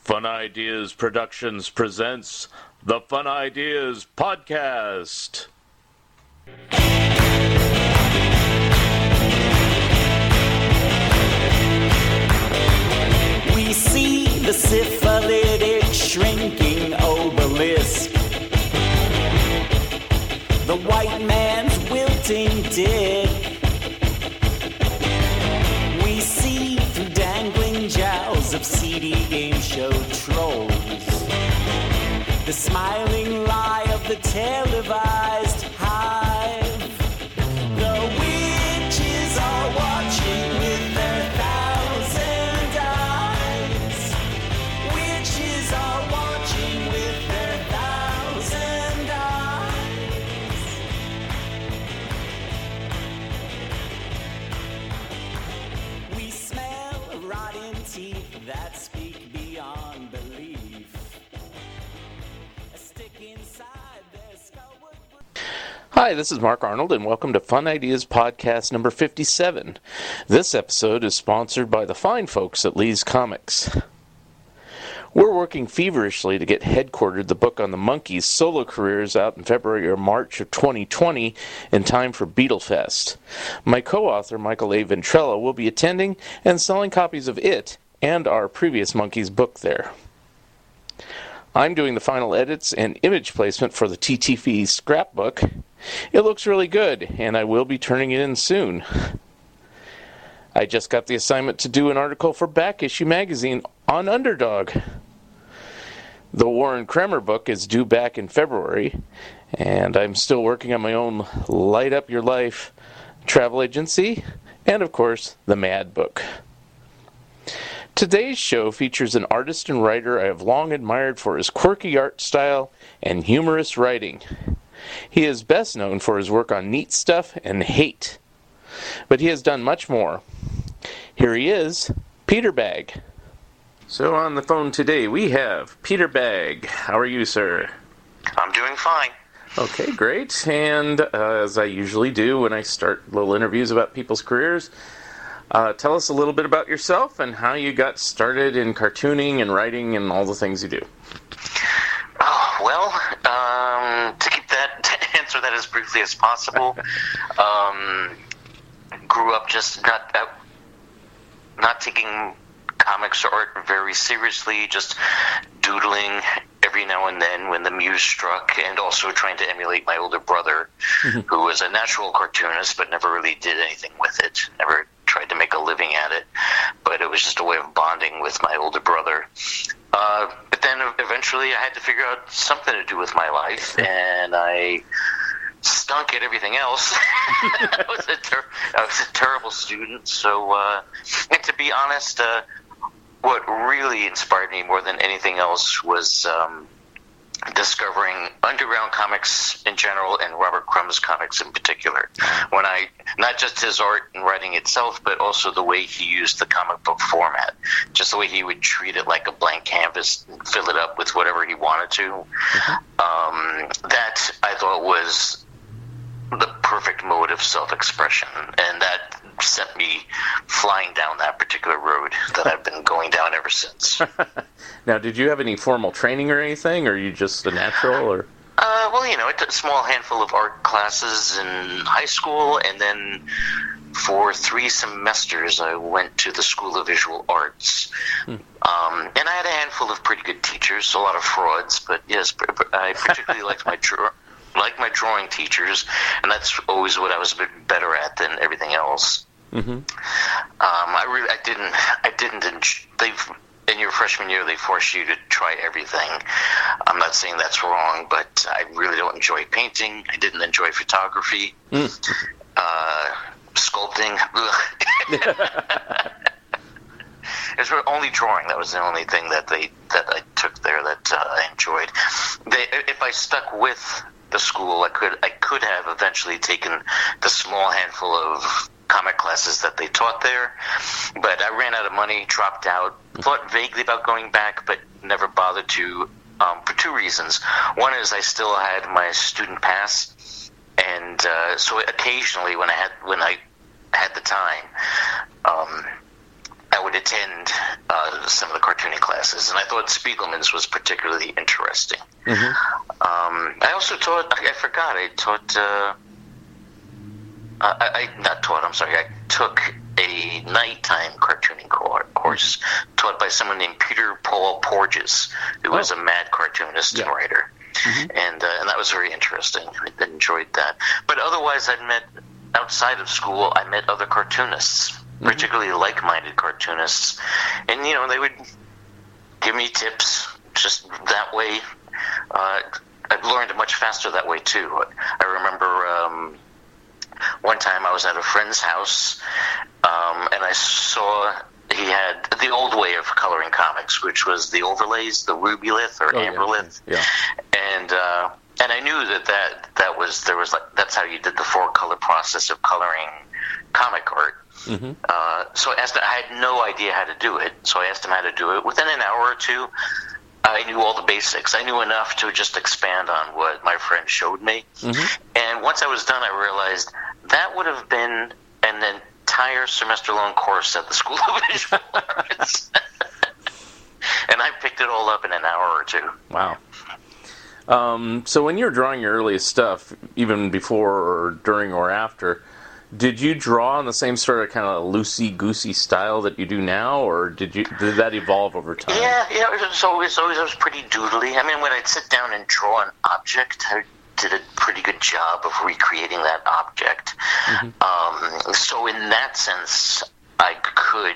Fun Ideas Productions presents the Fun Ideas Podcast. We see the syphilitic shrinking obelisk, the white man's wilting dick. We see through dangling jowls of seedy game show trolls the smiling lie of the televised hive. The witches are watching with their thousand eyes. Witches are watching with their thousand eyes. We smell rotten teeth that speak beyond belief. A stick inside their skull would... Hi, this is Mark Arnold, and welcome to Fun Ideas Podcast number 57. This episode is sponsored by the fine folks at Lee's Comics. We're working feverishly to get Headquartered, the book on the Monkees' solo careers, out in February or March of 2020 in time for Beatlefest. My co-author, Michael A. Ventrella, will be attending and selling copies of it and our previous Monkees book there. I'm doing the final edits and image placement for the TTV scrapbook. It looks really good, and I will be turning it in soon. I just got the assignment to do an article for Back Issue magazine on Underdog. The Warren Kremer book is due back in February, and I'm still working on my own Light Up Your Life travel agency, and of course, the Mad book. Today's show features an artist and writer I have long admired for his quirky art style and humorous writing. He is best known for his work on Neat Stuff and Hate, but he has done much more. Here he is, Peter Bagge. So on the phone today we have Peter Bagge. How are you, sir? I'm doing fine. Okay, great. And as I usually do when I start little interviews about people's careers, tell us a little bit about yourself and how you got started in cartooning and writing and all the things you do. Oh, well, to answer that as briefly as possible, grew up just not taking comics or art very seriously, just doodling every now and then when the muse struck, and also trying to emulate my older brother, who was a natural cartoonist but never really did anything with it, never tried to make a living at it, but it was just a way of bonding with my older brother. But then eventually I had to figure out something to do with my life, and I stunk at everything else. I was a terrible student, so and to be honest, what really inspired me more than anything else was discovering underground comics in general and Robert Crumb's comics in particular. When not just his art and writing itself, but also the way he used the comic book format, just the way he would treat it like a blank canvas and fill it up with whatever he wanted to. That I thought was the perfect mode of self-expression, and that sent me flying down that particular road that I've been going down ever since. Now, did you have any formal training or anything, or are you just a natural? Or well, I took a small handful of art classes in high school, and then for 3 semesters I went to the School of Visual Arts. And I had a handful of pretty good teachers, a lot of frauds, but yes, I particularly liked my drawing teachers, and that's always what I was a bit better at than everything else. I didn't in your freshman year, they force you to try everything. I'm not saying that's wrong, but I really don't enjoy painting. I didn't enjoy photography. Sculpting. It's only drawing. That was the only thing that I took there that I enjoyed. If I stuck with the school, I could have eventually taken the small handful of comic classes that they taught there, but I ran out of money, dropped out, thought vaguely about going back, but never bothered to, for 2 reasons. One is I still had my student pass, and so occasionally when I had the time, I would attend some of the cartooning classes, and I thought Spiegelman's was particularly interesting. I also taught, I forgot, I taught, I took a nighttime cartooning course taught by someone named Peter Paul Porges, who was a mad cartoonist and writer. And that was very interesting. I enjoyed that. But otherwise, outside of school, I met other cartoonists, particularly like-minded cartoonists. And, you know, they would give me tips just that way. I've learned much faster that way, too. I remember one time I was at a friend's house, and I saw he had the old way of coloring comics, which was the overlays, the ruby lith or amber lith. Yeah. And I knew that's how you did the 4-color process of coloring comic art. So I had no idea how to do it. So I asked him how to do it. Within an hour or two, I knew all the basics. I knew enough to just expand on what my friend showed me. And once I was done, I realized that would have been an entire semester-long course at the School of Visual Arts. And I picked it all up in an hour or two. Wow. So when you were drawing your earliest stuff, even before or during or after, did you draw in the same sort of kind of loosey-goosey style that you do now, or did that evolve over time? Yeah, it was always pretty doodly. I mean, when I'd sit down and draw an object, I did a pretty good job of recreating that object. So in that sense, I could,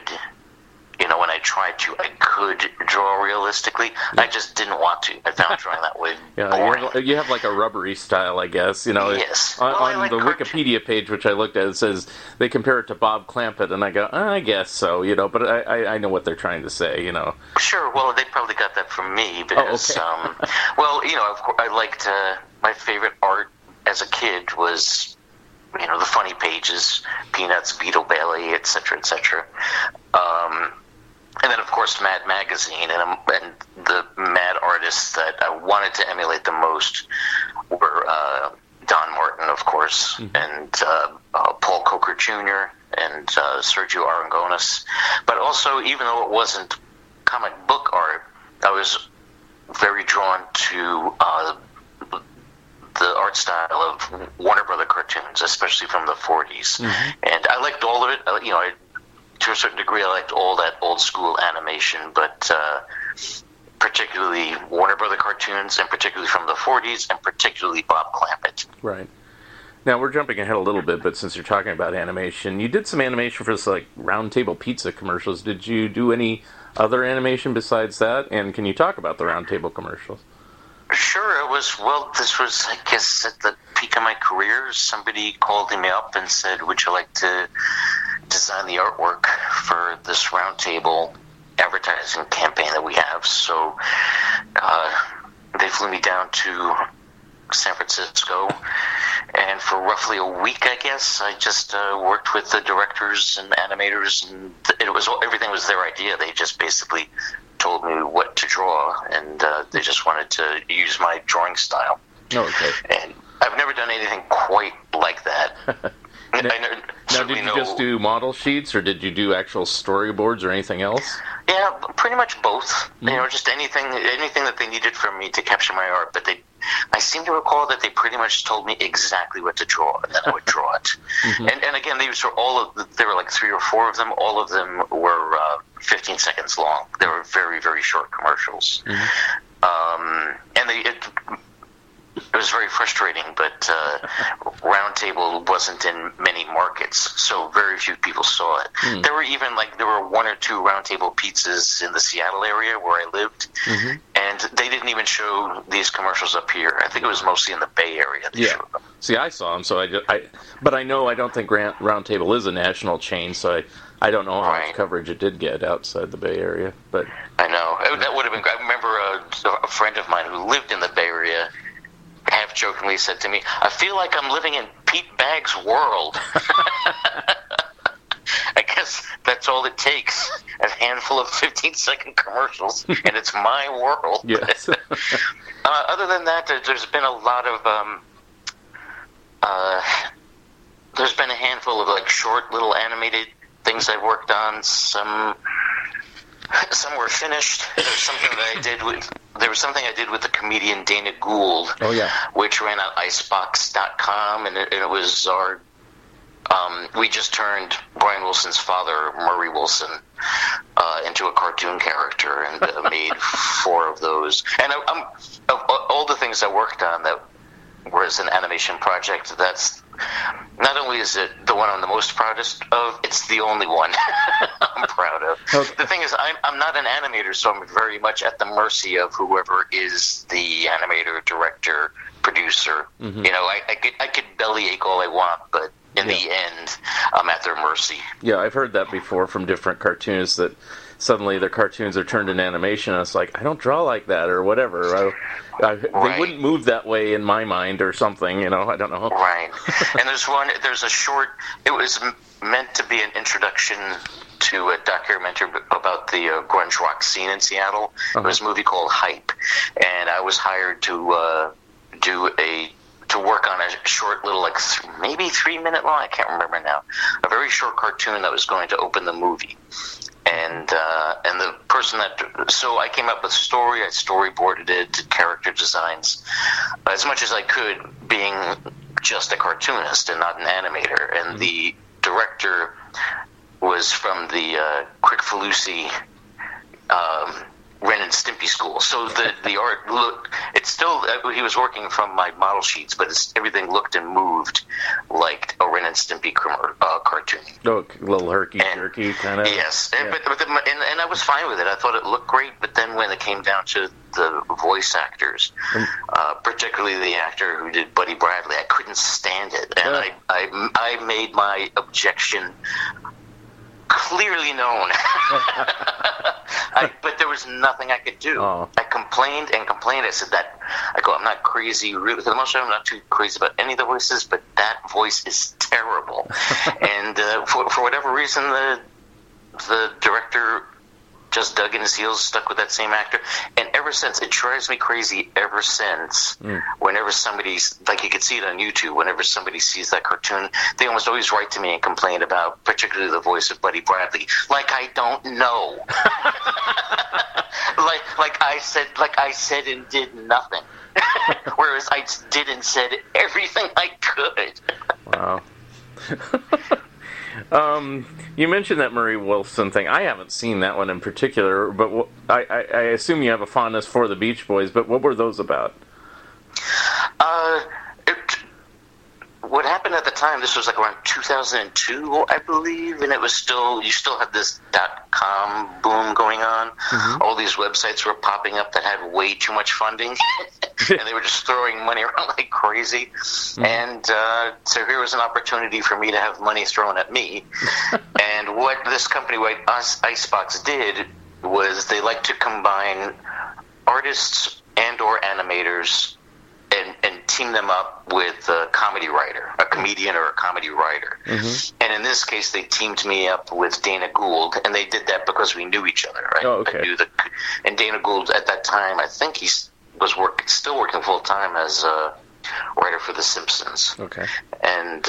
when I tried to, I could draw realistically. I just didn't want to. I found drawing that way boring. You have like a rubbery style, I guess. Yes. On the Wikipedia page, which I looked at, it says they compare it to Bob Clampett, and I go, I guess so, but I know what they're trying to say, Sure. Well, they probably got that from me because, of course, I liked my favorite art as a kid was, the funny pages, Peanuts, Beetle Bailey, etc., etc. And then, of course, Mad Magazine, and the Mad artists that I wanted to emulate the most were Don Martin, of course, and Paul Coker Jr., and Sergio Arangonis. But also, even though it wasn't comic book art, I was very drawn to the art style of Warner Brother cartoons, especially from the 40s. And I liked all of it. To a certain degree, I liked all that old school animation, but particularly Warner Brother cartoons, and particularly from the 40s, and particularly Bob Clampett. Right. Now, we're jumping ahead a little bit, but since you're talking about animation, you did some animation for this, Round Table Pizza commercials. Did you do any other animation besides that? And can you talk about the Round Table commercials? Sure. This was, I guess, at the peak of my career. Somebody called me up and said, would you like to design the artwork for this Round Table advertising campaign that we have? So they flew me down to San Francisco, and for roughly a week, I guess, I just worked with the directors and animators, and everything was their idea. They just basically told me what to draw, and they just wanted to use my drawing style. Oh, okay. And I've never done anything quite like that. Now, did you just do model sheets, or did you do actual storyboards or anything else? Yeah, pretty much both. Just anything that they needed from me to capture my art. But I seem to recall that they pretty much told me exactly what to draw, and then I would draw it. And again, there were like 3 or 4 of them. All of them were 15 seconds long. They were very, very short commercials. And it was very frustrating, but Round Table wasn't in many markets, so very few people saw it. There were 1 or 2 Round Table pizzas in the Seattle area where I lived, and they didn't even show these commercials up here. I think it was mostly in the Bay Area they showed them. See, I saw them, but I don't think Round Table is a national chain, so I don't know how much coverage it did get outside the Bay Area. But I know that would have been great. I remember a friend of mine who lived in the Bay Area half-jokingly said to me, I feel like I'm living in Pete Bagge's world. I guess that's all it takes, a handful of 15-second commercials, and it's my world. Yes. Other than that, there's been a lot of... there's been a handful of short little animated things I've worked on, some Some were finished. There was something that I did with the comedian Dana Gould. Oh yeah. Which ran on icebox.com, and it was our. We just turned Brian Wilson's father, Murray Wilson, into a cartoon character, and made 4 of those. And of all the things I worked on that was an animation project, that's not only is it the one I'm the most proudest of, it's the only one I'm proud of. Okay. The thing is, I'm not an animator, so I'm very much at the mercy of whoever is the animator, director, producer. Mm-hmm. I could bellyache all I want, but in the end, I'm at their mercy. Yeah, I've heard that before from different cartoonists, that suddenly their cartoons are turned into animation, and it's like, I don't draw like that, or whatever. Right. They wouldn't move that way in my mind, or something, I don't know. Right. And there's a short, it was meant to be an introduction to a documentary about the grunge rock scene in Seattle. Uh-huh. It was a movie called Hype, and I was hired to work on a short little, maybe 3-minute long, I can't remember now, a very short cartoon that was going to open the movie. And the person so I came up with a story, I storyboarded it, did character designs, as much as I could, being just a cartoonist and not an animator. And the director was from the Crickfalusi Ren and Stimpy school, so the art looked. It's still he was working from my model sheets, but everything looked and moved like a Ren and Stimpy cartoon. Oh, a little herky-jerky kind of. Yes, yeah. and I was fine with it. I thought it looked great, but then when it came down to the voice actors, particularly the actor who did Buddy Bradley, I couldn't stand it, and I made my objection clearly known. But there was nothing I could do. Oh. I complained and complained. I said that, I'm not crazy, really, for the most part, I'm not too crazy about any of the voices, but that voice is terrible. And for whatever reason, the director just dug in his heels, stuck with that same actor, and ever since, it drives me crazy ever since, whenever somebody's, you could see it on YouTube, whenever somebody sees that cartoon, they almost always write to me and complain about, particularly the voice of Buddy Bradley, like I don't know. like I said and did nothing. Whereas I did and said everything I could. Wow. You mentioned that Murray Wilson thing. I haven't seen that one in particular, but I assume you have a fondness for the Beach Boys, but what were those about? What happened at the time, this was around 2002, I believe, and you still had this .com boom going on. Mm-hmm. All these websites were popping up that had way too much funding, and they were just throwing money around like crazy. Mm-hmm. And so here was an opportunity for me to have money thrown at me. And what this company, Icebox, did was they like to combine artists and or animators and team them up with a comedy writer, a comedian or a comedy writer. Mm-hmm. And in this case, they teamed me up with Dana Gould, and they did that because we knew each other. Right? Oh, okay. And Dana Gould, at that time, I think he was still working full-time as a writer for The Simpsons. Okay. And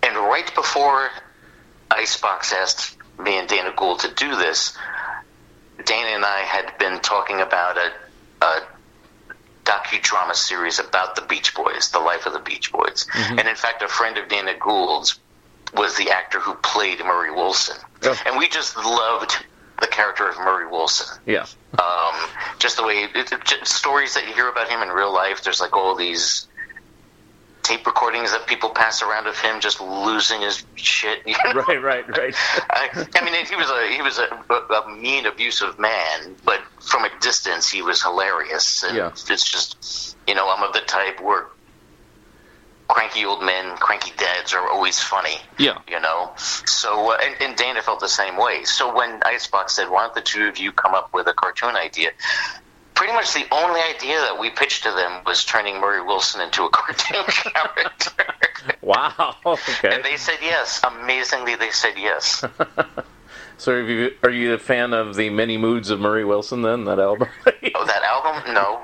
right before Icebox asked me and Dana Gould to do this, Dana and I had been talking about a docudrama series about the Beach Boys, the life of the Beach Boys. Mm-hmm. And in fact, a friend of Dana Gould's was the actor who played Murray Wilson. Oh. And we just loved the character of Murray Wilson. Yeah. Just the way, stories that you hear about him in real life, there's all these tape recordings that people pass around of him just losing his shit. Right. I mean, he was a mean, abusive man, but from a distance, he was hilarious. And it's just, I'm of the type where cranky old men, cranky dads are always funny. Yeah. So, and Dana felt the same way. So when Icebox said, why don't the two of you come up with a cartoon idea? Pretty much the only idea that we pitched to them was turning Murray Wilson into a cartoon character. Wow. Okay. And they said yes. Amazingly, they said yes. So are you a fan of the Many Moods of Murray Wilson, then, that album? Oh, that album? No.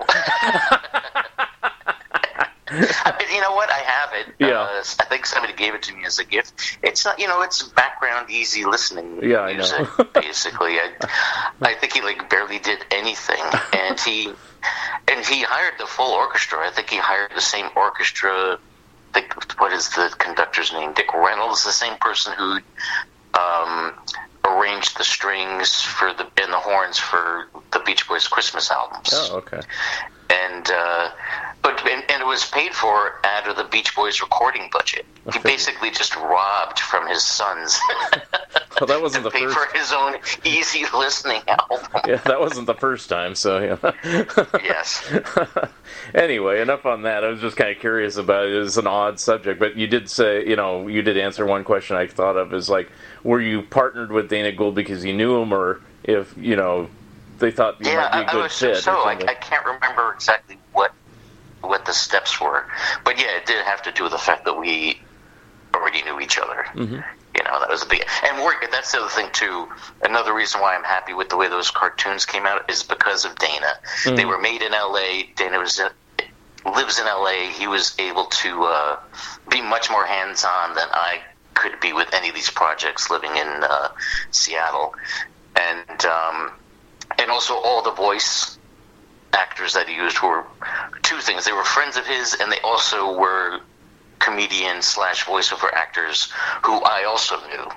You know what? I have it. Yeah. I think somebody gave it to me as a gift. It's not, it's background, easy listening music, basically. I think he barely did anything, and he hired the full orchestra. I think he hired the same orchestra. What is the conductor's name? Dick Reynolds, the same person who arranged the strings and the horns for the Beach Boys' Christmas albums. Oh, okay. And it was paid for out of the Beach Boys recording budget. He basically just robbed from his sons. Well, that wasn't the pay first. for his own easy listening album. Yeah, that wasn't the first time. So yeah. Yes. Anyway, enough on that. I was just kind of curious about it. It's an odd subject, but you did say, you did answer one question I thought of is were you partnered with Dana Gould because you knew him, or if they thought you might be a good fit? So I can't remember exactly what the steps were, but yeah, it did have to do with the fact that we already knew each other. Mm-hmm. That was a big, and that's the other thing too. Another reason why I'm happy with the way those cartoons came out is because of Dana. Mm-hmm. They were made in L.A. Dana lives in L.A. He was able to be much more hands-on than I could be with any of these projects living in Seattle, and also all the voice actors that he used were two things. They were friends of his, and they also were comedian / voiceover actors who I also knew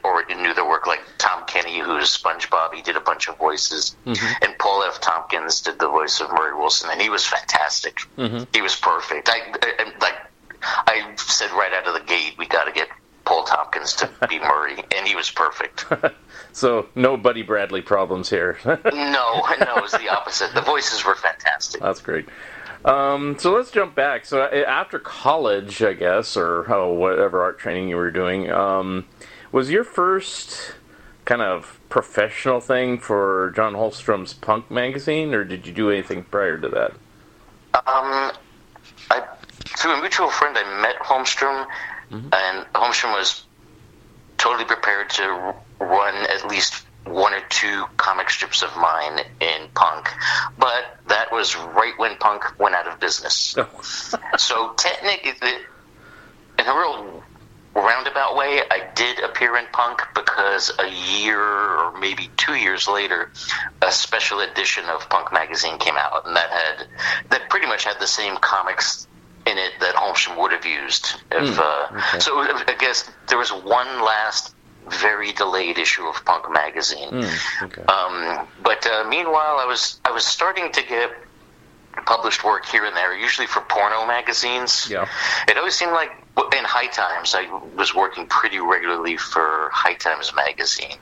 or knew their work, like Tom Kenny, who's SpongeBob. He did a bunch of voices, mm-hmm. and Paul F. Tompkins did the voice of Murray Wilson, and he was fantastic. Mm-hmm. He was perfect. I said right out of the gate, we got to get Paul Tompkins to be Murray, and he was perfect. So no Buddy Bradley problems here. No, it's the opposite. The voices were fantastic. That's great. So let's jump back. So after college, I guess, or whatever art training you were doing, was your first kind of professional thing for John Holmstrom's Punk magazine, or did you do anything prior to that? Through a mutual friend, I met Holmstrom, mm-hmm. and Holmstrom was totally prepared to run at least one or two comic strips of mine in Punk, but that was right when Punk went out of business. So technically, in a real roundabout way, I did appear in Punk because a year or maybe 2 years later, a special edition of Punk magazine came out, and that pretty much had the same comics in it that Holmstrom would have used. Okay. So I guess there was one last very delayed issue of Punk magazine. Okay. But meanwhile, I was starting to get published work here and there, usually for porno magazines. Yeah. It always seemed like in High Times, I was working pretty regularly for High Times magazine,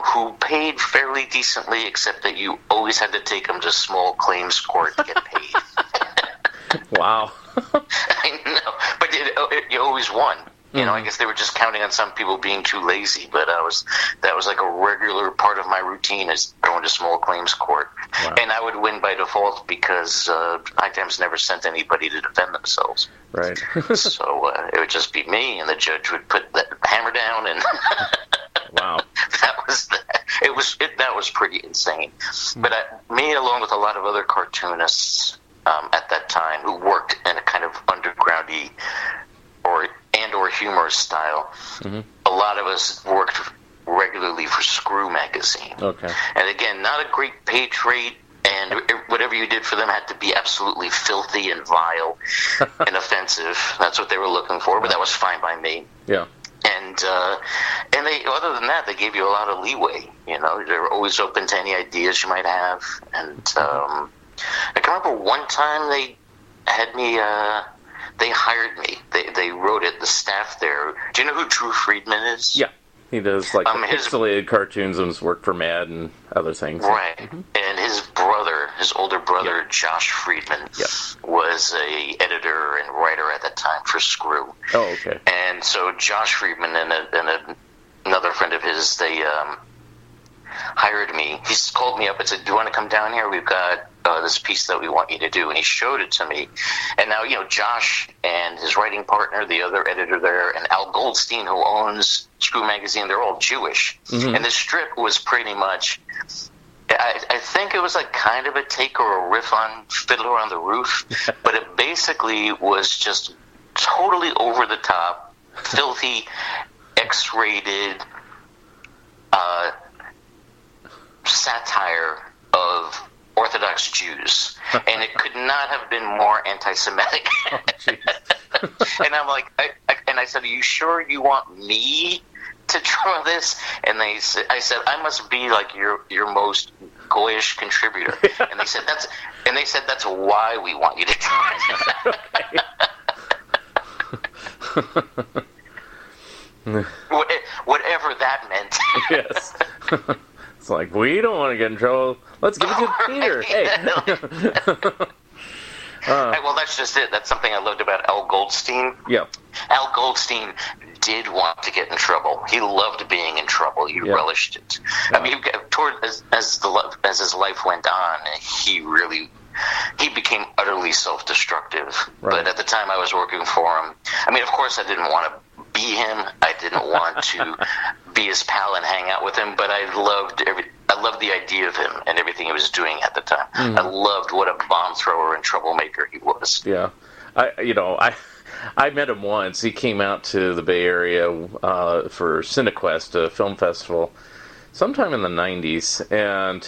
who paid fairly decently, except that you always had to take them to small claims court to get paid. Wow. I know, but you always won. I guess they were just counting on some people being too lazy, but that was like a regular part of my routine, is going to small claims court. Wow. And I would win by default because High Times never sent anybody to defend themselves. Right. So it would just be me, and the judge would put the hammer down, and wow, that was pretty insane. But me, along with a lot of other cartoonists at that time, who worked in a kind of undergroundy or humorous style, mm-hmm. a lot of us worked regularly for Screw magazine. Okay. And again, not a great paid rate, and whatever you did for them had to be absolutely filthy and vile and offensive. That's what they were looking for, but that was fine by me. Yeah. And they, other than that, they gave you a lot of leeway. They were always open to any ideas you might have. And I can remember one time they had me. They hired me. They wrote it. The staff there. Do you know who Drew Friedman is? Yeah, he does pixelated cartoons and has worked for Mad and other things. Right. Mm-hmm. And his older brother, Josh Friedman, was a editor and writer at that time for Screw. Oh, okay. And so Josh Friedman and another friend of his, they hired me. He called me up and said, "Do you want to come down here? We've got this piece that we want you to do." And he showed it to me. And now, Josh and his writing partner, the other editor there, and Al Goldstein, who owns Screw magazine, they're all Jewish. Mm-hmm. And this strip was pretty much, I think it was like kind of a take or a riff on Fiddler on the Roof, but it basically was just totally over the top, filthy, X-rated satire of Orthodox Jews, and it could not have been more anti-Semitic. Oh, and I'm like, I said, "Are you sure you want me to draw this?" And I said, "I must be like your most goyish contributor." And they said, "That's why we want you to draw it." Whatever that meant. Yes. It's like, we don't want to get in trouble. Let's give it to Peter. Hey. Well, that's just it. That's something I loved about Al Goldstein. Yeah. Al Goldstein did want to get in trouble. He loved being in trouble. He relished it. I mean, as his life went on, he became utterly self-destructive. Right. But at the time I was working for him, I mean, of course I didn't want to be him. I didn't want to be his pal and hang out with him, but I loved the idea of him and everything he was doing at the time. Mm-hmm. I loved what a bomb thrower and troublemaker he was. Yeah. I met him once. He came out to the Bay Area for CineQuest, a film festival, sometime in the 90s, and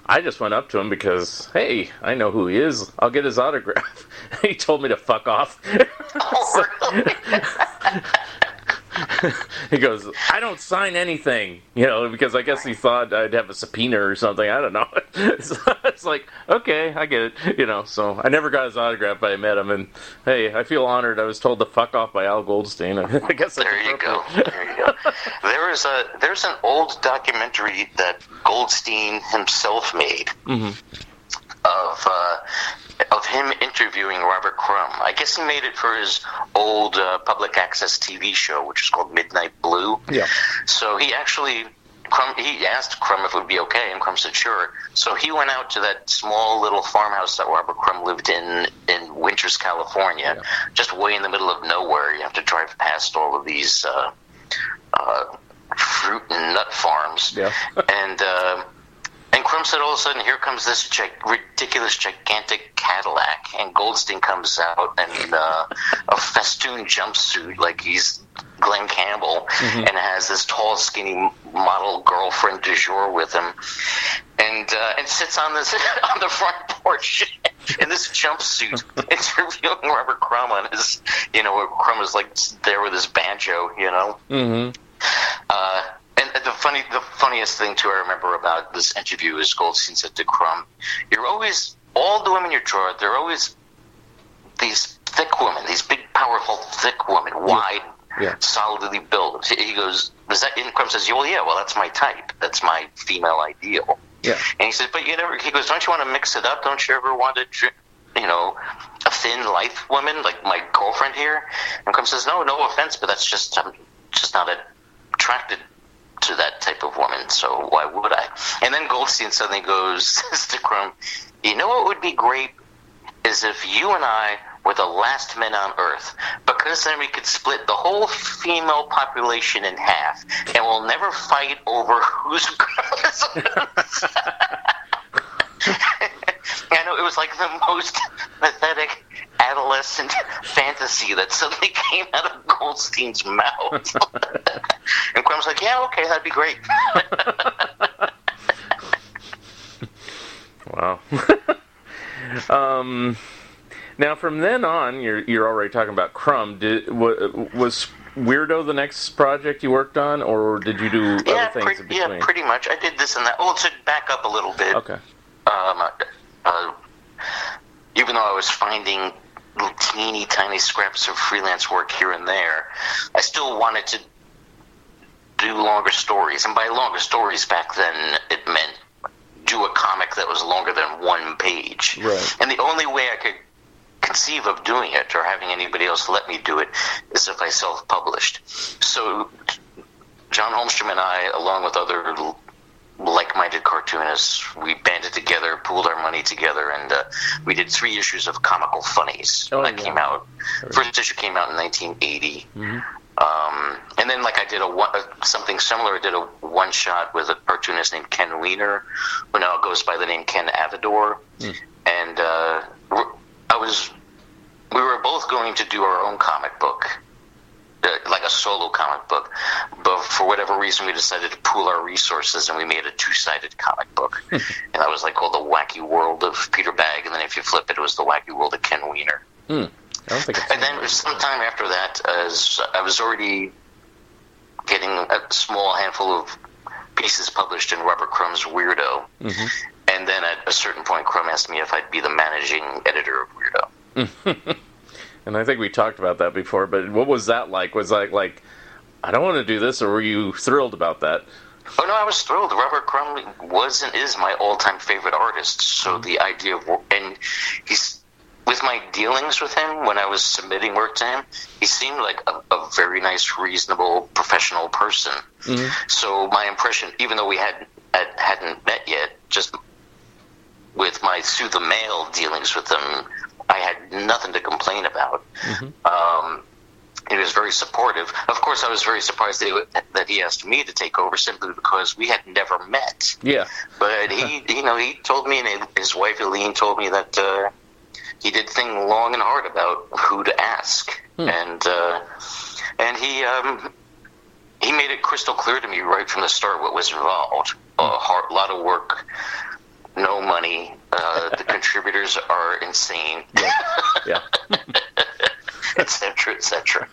I just went up to him because, hey, I know who he is. I'll get his autograph. He told me to fuck off. Oh, really? He goes, "I don't sign anything," because I guess he thought I'd have a subpoena or something. I don't know. So it's like, okay, I get it. So I never got his autograph, but I met him, and hey, I feel honored. I was told to fuck off by Al Goldstein. I guess there you go. There's an old documentary that Goldstein himself made. Mm-hmm. Of him interviewing Robert Crumb. I guess he made it for his old public access TV show, which is called Midnight Blue. Yeah. So he asked Crumb if it would be okay, and Crumb said sure. So he went out to that small little farmhouse that Robert Crumb lived in Winters, California, just way in the middle of nowhere. You have to drive past all of these fruit and nut farms. Yeah. And Crumb said, all of a sudden, here comes this ridiculous, gigantic Cadillac. And Goldstein comes out in a festoon jumpsuit like he's Glenn Campbell, and has this tall, skinny model girlfriend du jour with him. And sits on the front porch in this jumpsuit interviewing Robert Crumb on his, where Crumb is like there with his banjo, Mm-hmm. And the funniest thing, too, I remember about this interview is Goldstein said to Crumb, all the women you draw, they're always these thick women, these big, powerful, thick women, wide, solidly built. He goes, and Crumb says, well, that's my type. That's my female ideal. Yeah. And he says, but he goes, don't you want to mix it up? Don't you ever want to, a thin, lithe woman like my girlfriend here? And Crumb says, no offense, but that's just, I'm just not attracted to that type of woman, so why would I? And then Goldstein suddenly goes to Crumb, what would be great is if you and I were the last men on Earth, because then we could split the whole female population in half, and we'll never fight over who's girl is. I know, it was like the most pathetic adolescent fantasy that suddenly came out of Goldstein's mouth. And Crumb's like, yeah, okay, that'd be great. Wow. Now, from then on, you're already talking about Crumb. Was Weirdo the next project you worked on, or did you do other things in between? Yeah, pretty much. I did this and that. Well, to back up a little bit. Okay. Even though I was finding little teeny tiny scraps of freelance work here and there, I still wanted to do longer stories. And by longer stories back then, it meant do a comic that was longer than one page. Right. And the only way I could conceive of doing it or having anybody else let me do it is if I self-published. So John Holmstrom and I, along with other like-minded cartoonists, we banded together, pooled our money together, and we did 3 issues of Comical Funnies. Came out. First issue came out in 1980. Mm-hmm. And then, like, I did something similar. I did a one-shot with a cartoonist named Ken Weiner, who now goes by the name Ken Avador. And we were both going to do our own comic book, like a solo comic book. But for whatever reason, we decided to pool our resources, and we made a two-sided comic book. And that was like called The Wacky World of Peter Bagge. And then if you flip it, it was The Wacky World of Ken Weiner. I don't think it's and then sometime after that, as I was already getting a small handful of pieces published in Robert Crumb's Weirdo. And then at a certain point, Crumb asked me if I'd be the managing editor of Weirdo. And I think we talked about that before, but what was that like? Was that like, I don't want to do this, or were you thrilled about that? Oh, no, I was thrilled. Robert Crumb was and is my all-time favorite artist, so the idea of... And he's... With my dealings with him, when I was submitting work to him, he seemed like a very nice, reasonable, professional person. So my impression, even though we hadn't met yet, just with my through the mail dealings with him, I had nothing to complain about. He was very supportive. Of course, I was very surprised that he asked me to take over, simply because we had never met. Yeah. But he told me, and his wife Eileen told me that he did think long and hard about who to ask, and he made it crystal clear to me right from the start what was involved. A lot of work, no money. The contributors are insane. Yeah. Et cetera, et cetera.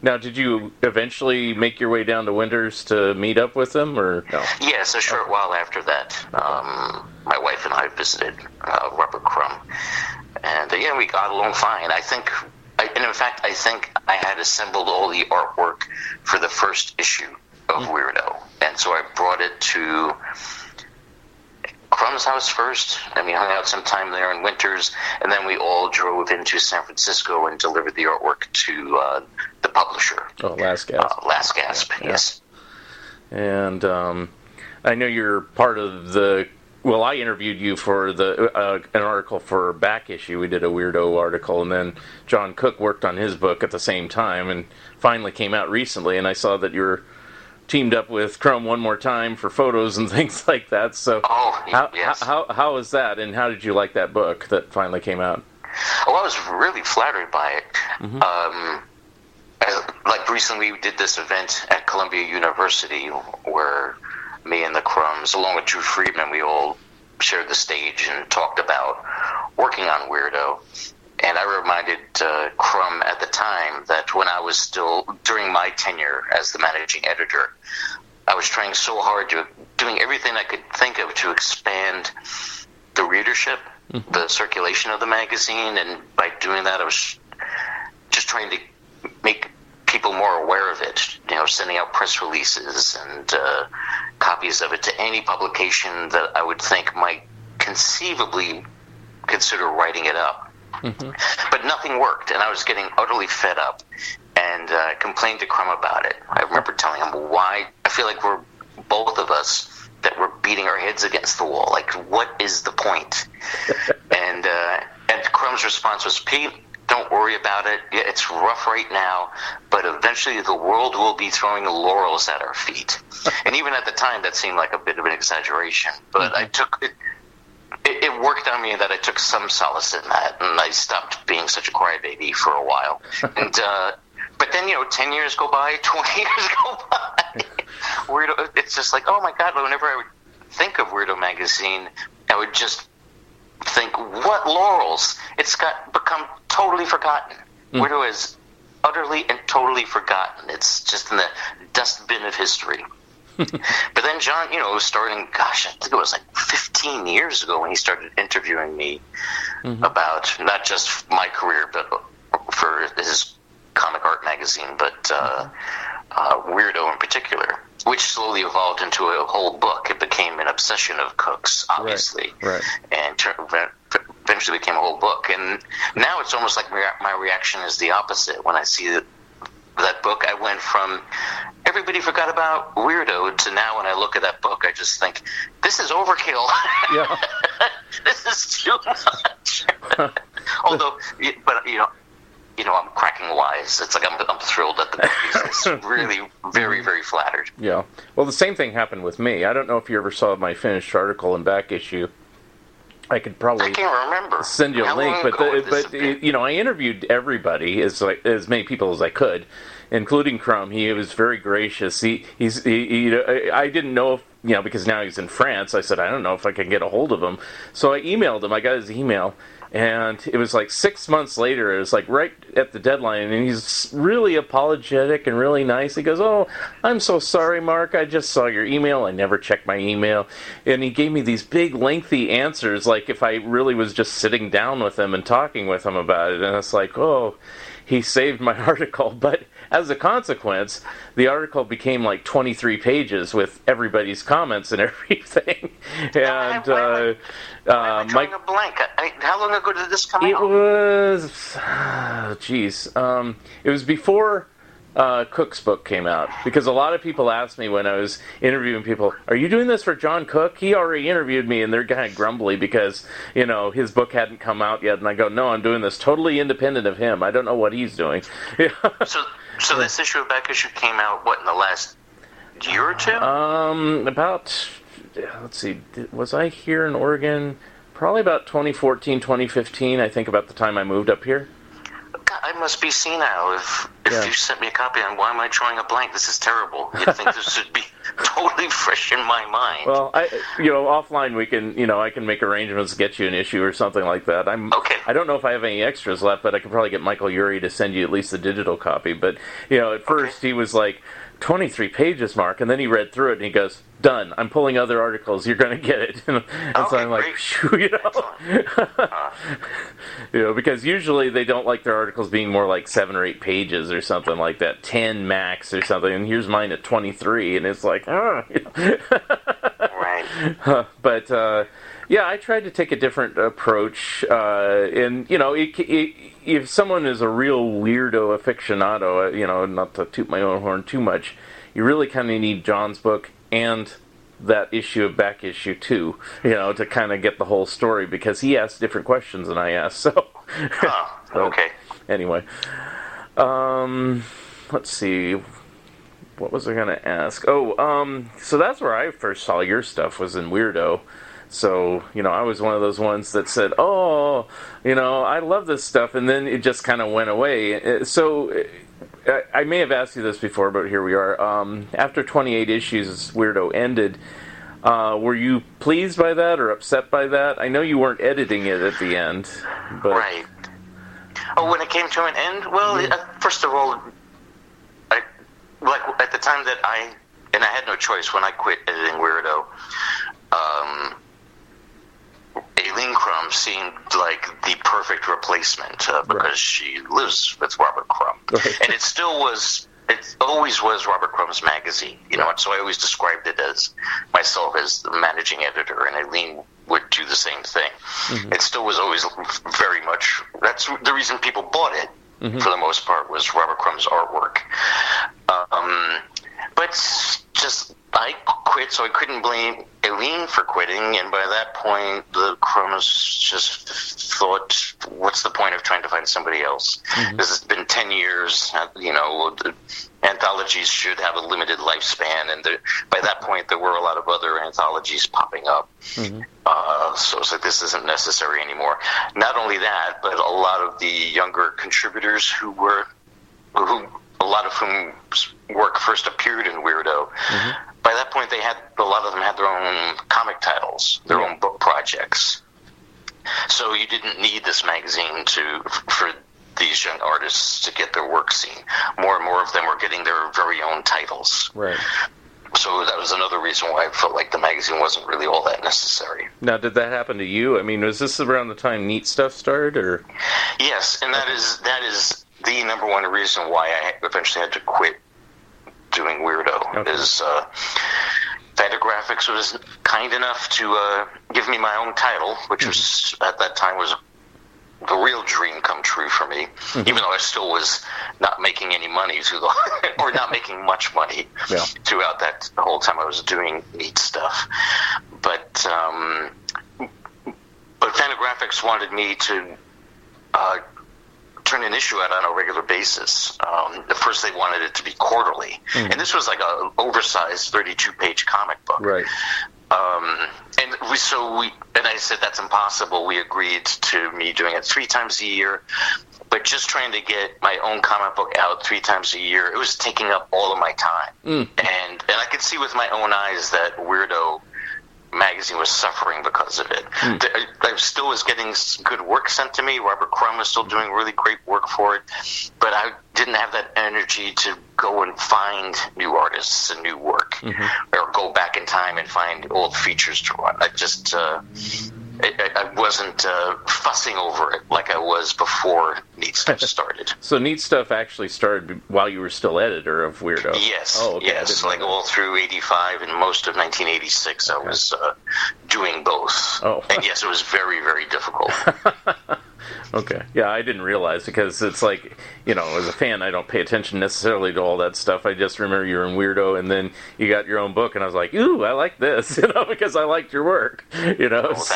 Now, did you eventually make your way down to Winters to meet up with them, or no? Yes, a short while after that. My wife and I visited Robert Crumb, and we got along fine. I think I had assembled all the artwork for the first issue of Weirdo, and so I brought it to Crumb's house first, and we hung out some time there in Winters, and then we all drove into San Francisco and delivered the artwork to the publisher. Oh, Last Gasp. Last Gasp, yes. And I know you're part of the... Well, I interviewed you for an article for Back Issue. We did a Weirdo article, and then John Cook worked on his book at the same time, and finally came out recently, and I saw that you're teamed up with Crumb one more time for photos and things like that. So, yes. How is that, and how did you like that book that finally came out? Oh, I was really flattered by it. Like recently, we did this event at Columbia University where me and the Crumbs, along with Drew Friedman, we all shared the stage and talked about working on Weirdo. And I reminded Crumb at the time that when I was still, during my tenure as the managing editor, I was trying so hard doing everything I could think of to expand the readership, the circulation of the magazine, and by doing that I was just trying to make people more aware of it, sending out press releases and copies of it to any publication that I would think might conceivably consider writing it up. But nothing worked, and I was getting utterly fed up, and complained to Crumb about it. I remember telling him why I feel like we're both of us that we're beating our heads against the wall. Like, what is the point? and Crumb's response was, Pete, don't worry about it. Yeah, it's rough right now, but eventually the world will be throwing laurels at our feet. And even at the time, that seemed like a bit of an exaggeration, but I took it. It worked on me that I took some solace in that, and I stopped being such a crybaby for a while. And but then 10 years go by, 20 years go by. Weirdo, it's just like, oh my God! Whenever I would think of Weirdo magazine, I would just think, what laurels? It's become totally forgotten. Weirdo is utterly and totally forgotten. It's just in the dustbin of history. But then John, starting, I think it was like 15 years ago when he started interviewing me about not just my career, but for his comic art magazine, but Weirdo in particular, which slowly evolved into a whole book. It became an obsession of Cook's, obviously, right. And eventually became a whole book. And now it's almost like my reaction is the opposite. When I see that book, I went from everybody forgot about Weirdo to now when I look at that book, I just think, this is overkill. This is too much. Although, but I'm cracking wise. It's like I'm thrilled at the book. It's really very, very flattered. Yeah. Well, the same thing happened with me. I don't know if you ever saw my finished article in Back Issue. I could probably I can't remember. Send you a link, but I interviewed everybody, as many people as I could, including Crumb. He was very gracious. I didn't know if, because now he's in France. I said I don't know if I can get a hold of him, so I emailed him. I got his email. And it was like 6 months later, it was like right at the deadline, and he's really apologetic and really nice. He goes, "Oh, I'm so sorry, Mark. I just saw your email. I never checked my email." And he gave me these big, lengthy answers, like if I really was just sitting down with him and talking with him about it. And it's like, oh, he saved my article. But as a consequence, the article became like 23 pages with everybody's comments and everything. And why am I drawing a blank? How long ago did this come out? It was, it was before Cook's book came out, because a lot of people asked me when I was interviewing people, "Are you doing this for John Cook? He already interviewed me," and they're kind of grumbly because his book hadn't come out yet. And I go, "No, I'm doing this totally independent of him. I don't know what he's doing." So this issue of Back Issue came out in the last year or two? About, let's see, was I here in Oregon? Probably about 2014, 2015. I think about the time I moved up here. God, I must be senile if you sent me a copy on why am I drawing a blank? This is terrible. You'd think this should be totally fresh in my mind. Well, offline we can, I can make arrangements to get you an issue or something like that. Okay. I don't know if I have any extras left, but I can probably get Michael Urey to send you at least a digital copy. But, at first he was like, 23 pages, Mark, and then he read through it and he goes, "Done. I'm pulling other articles. You're going to get it." And so I'm like, phew, because usually they don't like their articles being more like 7 or 8 pages or something like that, 10 max or something. And here's mine at 23, and it's like, Right. But I tried to take a different approach, and if someone is a real weirdo aficionado, not to toot my own horn too much, you really kind of need John's book and that issue of Back Issue 2, to kind of get the whole story, because he asked different questions than I asked. So, okay. Anyway, let's see. What was I going to ask? So that's where I first saw your stuff, was in Weirdo. So, I was one of those ones that said, "Oh, I love this stuff," and then it just kind of went away. So, I may have asked you this before, but here we are. After 28 issues, Weirdo ended. Were you pleased by that or upset by that? I know you weren't editing it at the end. But... Right. Oh, when it came to an end? Well, first of all, at the time that I had no choice when I quit editing Weirdo, Aileen Crumb seemed like the perfect replacement because she lives with Robert Crumb. Right. And it always was Robert Crumb's magazine, and so I always described it as myself as the managing editor, and Aileen would do the same thing. Mm-hmm. It still was always very much, that's the reason people bought it, for the most part, was Robert Crumb's artwork. But just, I quit, so I couldn't blame Aileen for quitting, and by that point, the Crumbs just thought, what's the point of trying to find somebody else? This has been 10 years, the anthologies should have a limited lifespan, and by that point, there were a lot of other anthologies popping up. So it's like, this isn't necessary anymore. Not only that, but a lot of the younger contributors who a lot of whom's work first appeared in Weirdo, by that point, a lot of them had their own comic titles, their own book projects. So you didn't need this magazine for these young artists to get their work seen. More and more of them were getting their very own titles. Right. So that was another reason why I felt like the magazine wasn't really all that necessary. Now, did that happen to you? I mean, was this around the time Neat Stuff started, or? Yes, and that is the number one reason why I eventually had to quit doing Weirdo. Is Fantagraphics was kind enough to give me my own title, which was at that time was the real dream come true for me, even though I still was not making any money or not making much money throughout that the whole time I was doing Neat Stuff. But Fantagraphics wanted me to turn an issue out on a regular basis. At first, they wanted it to be quarterly, and this was like an oversized 32-page comic book. Right. And I said that's impossible. We agreed to me doing it 3 times a year, but just trying to get my own comic book out 3 times a year, it was taking up all of my time. And I could see with my own eyes that Weirdo magazine was suffering because of it. I still was getting good work sent to me. Robert Crumb was still doing really great work for it, but I didn't have that energy to go and find new artists and new work, or go back in time and find old features to run. I just I wasn't fussing over it like I was before Neat Stuff started. So Neat Stuff actually started while you were still editor of Weirdo? Yes. Oh, okay. Yes, like all through 85 and most of 1986 I was doing both. Oh. And yes, it was very, very difficult. Okay. Yeah, I didn't realize, because it's like, as a fan, I don't pay attention necessarily to all that stuff. I just remember you were in Weirdo, and then you got your own book, and I was like, ooh, I like this, because I liked your work, Thanks.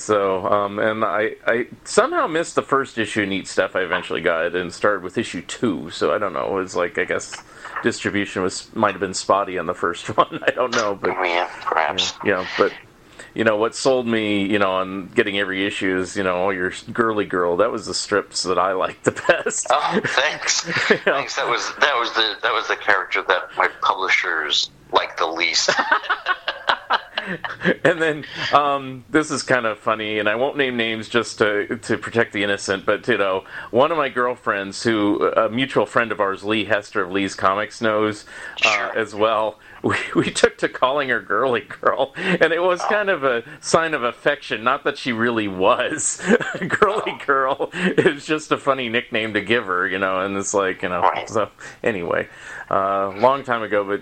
And I somehow missed the first issue of Neat Stuff I eventually got, and started with issue 2, so I don't know, it was like, I guess distribution might have been spotty on the first one, I don't know, but... Yeah, perhaps. But... what sold me, on getting every issue is, all your girly girl. That was the strips that I liked the best. Oh, thanks. Thanks. That was the character that my publishers liked the least. And then this is kind of funny, and I won't name names just to protect the innocent, but one of my girlfriends, who a mutual friend of ours, Lee Hester of Lee's Comics, knows as well. We took to calling her Girly Girl, and it was kind of a sign of affection, not that she really was. Girly Girl is just a funny nickname to give her, and it's like, Right. So anyway, long time ago, but,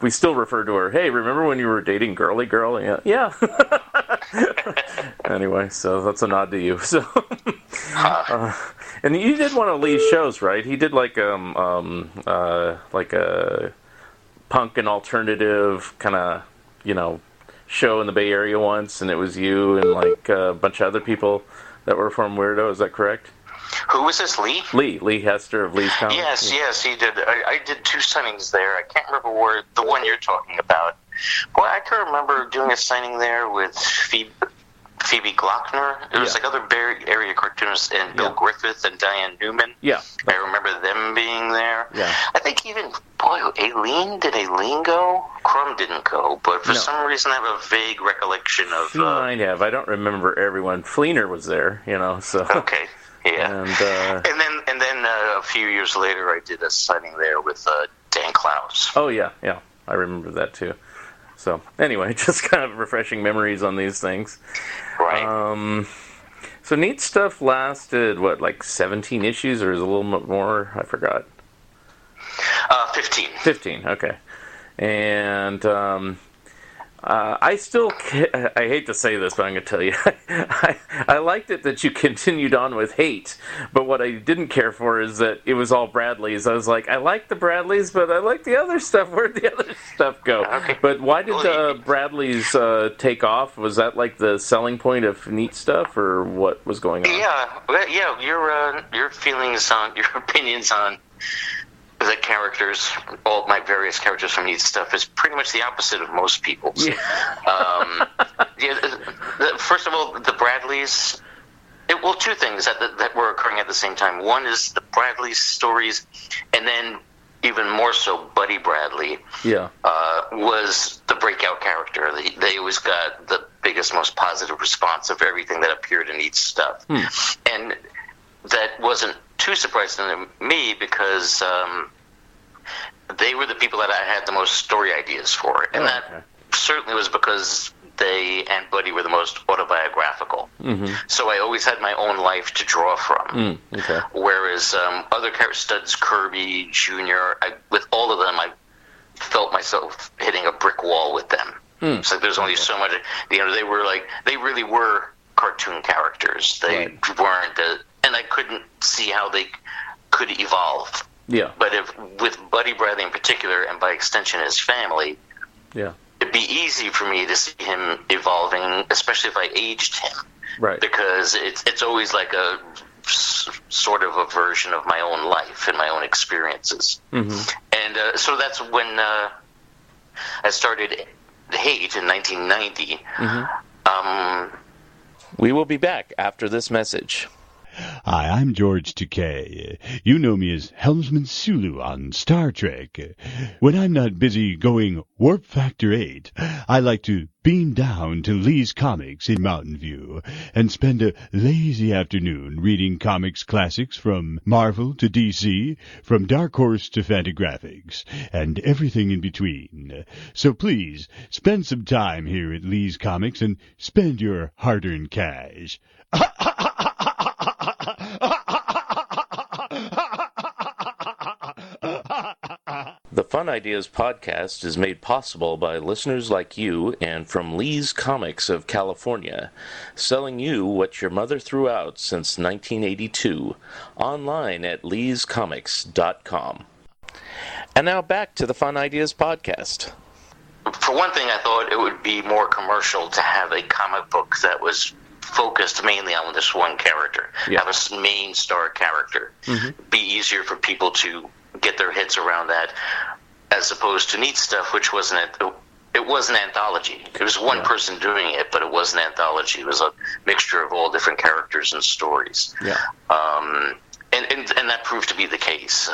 we still refer to her, hey, remember when you were dating Girly Girl? Yeah. Anyway, so that's a nod to you. So, and you did one of Lee's shows, right? He did like a punk and alternative kind of, show in the Bay Area once, and it was you and like a bunch of other people that were from Weirdo. Is that correct? Who was this, Lee? Lee Hester of Lee's Comics. Yes, he did. I did 2 signings there. I can't remember where the one you're talking about. Boy, I can remember doing a signing there with Phoebe Glockner. There was like other Bay Area cartoonists, and Bill Griffith and Diane Newman. Yeah. I remember them being there. Yeah. I think even, Aileen? Did Aileen go? Crumb didn't go, but for some reason I have a vague recollection of... She might have. I don't remember everyone. Fleener was there, so... Okay. Yeah. And then a few years later I did a signing there with Dan Klaus. Oh, yeah. I remember that too. So, anyway, just kind of refreshing memories on these things. Right. So Neat Stuff lasted, 17 issues, or is it a little bit more? I forgot. 15. 15, okay. And I still, I hate to say this, but I'm going to tell you, I liked it that you continued on with Hate, but what I didn't care for is that it was all Bradleys. I was like, I like the Bradleys, but I like the other stuff. Where'd the other stuff go? Okay. But why did the Bradleys take off? Was that like the selling point of Neat Stuff, or what was going on? Your feelings on, your opinions on the characters, all my various characters from Neat Stuff, is pretty much the opposite of most people's. Yeah. First of all, the Bradleys... 2 things that were occurring at the same time. One is the Bradley stories, and then even more so, Buddy Bradley was the breakout character. They always got the biggest, most positive response of everything that appeared in Neat Stuff. And that wasn't too surprising to me, because they were the people that I had the most story ideas for. And that certainly was because they and Buddy were the most autobiographical. So I always had my own life to draw from. Whereas other characters, Studs Kirby, Jr., with all of them, I felt myself hitting a brick wall with them. It's like there's only so much. They really were cartoon characters. They weren't, and I couldn't see how they could evolve. Yeah. But with Buddy Bradley in particular, and by extension his family, it'd be easy for me to see him evolving, especially if I aged him. Right. Because it's always like a sort of a version of my own life and my own experiences. Mm-hmm. And so that's when I started Hate in 1990. Mm-hmm. We will be back after this message. Hi, I'm George Takei. You know me as Helmsman Sulu on Star Trek. When I'm not busy going Warp Factor 8, I like to beam down to Lee's Comics in Mountain View and spend a lazy afternoon reading comics classics from Marvel to DC, from Dark Horse to Fantagraphics, and everything in between. So please, spend some time here at Lee's Comics and spend your hard-earned cash. The Fun Ideas podcast is made possible by listeners like you and from Lee's Comics of California, selling you what your mother threw out since 1982, online at leescomics.com. And now back to the Fun Ideas podcast. For one thing, I thought it would be more commercial to have a comic book that was focused mainly on this one character, have a main star character. Mm-hmm. Be easier for people to get their heads around that, as opposed to Neat Stuff, which wasn't it was an anthology. It was one person doing it, but it was an anthology. It was a mixture of all different characters and stories. Yeah. And that proved to be the case.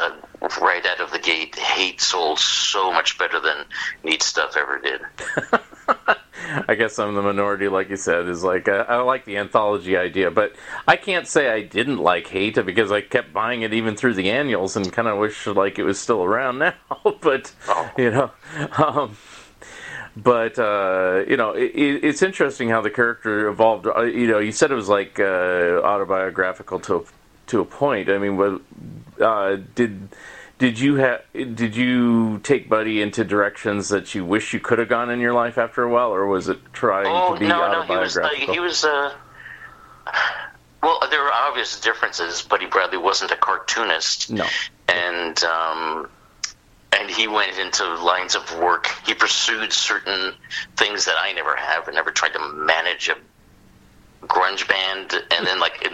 Right out of the gate, Hate sold so much better than Neat Stuff ever did. I guess I'm the minority, like you said, is like, I like the anthology idea, but I can't say I didn't like Hate because I kept buying it even through the annuals and kind of wish like it was still around now, but, you know, it's interesting how the character evolved. You said it was like autobiographical to a point. I mean, Did you take Buddy into directions that you wish you could have gone in your life after a while, or was it trying to be autobiographical? He was well, there were obvious differences. Buddy Bradley wasn't a cartoonist. No. And he went into lines of work. He pursued certain things that I never have. I never tried to manage a grunge band, and then like in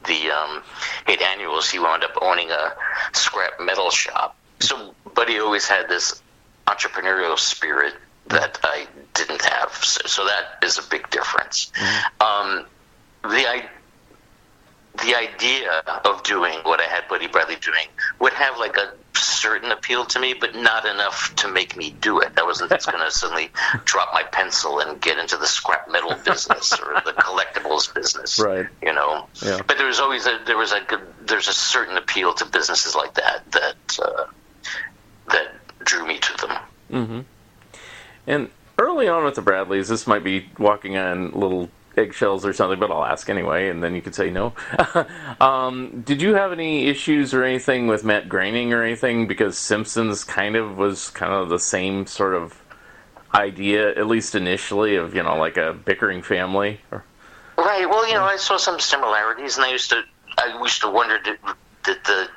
the Hate annuals, he wound up owning a scrap metal shop. So Buddy always had this entrepreneurial spirit that I didn't have. So that is a big difference. Mm-hmm. The idea of doing what I had Buddy Bradley doing would have like a certain appeal to me, but not enough to make me do it. I wasn't going to suddenly drop my pencil and get into the scrap metal business or the collectibles business, right? You know. Yeah. But there's a certain appeal to businesses like that drew me to them. Mm-hmm. And early on with the Bradleys, this might be walking on little eggshells or something, but I'll ask anyway, and then you could say no. Did you have any issues or anything with Matt Groening or anything? Because Simpsons was kind of the same sort of idea, at least initially, of, like a bickering family. Right. Well, I saw some similarities, and I used to wonder, did the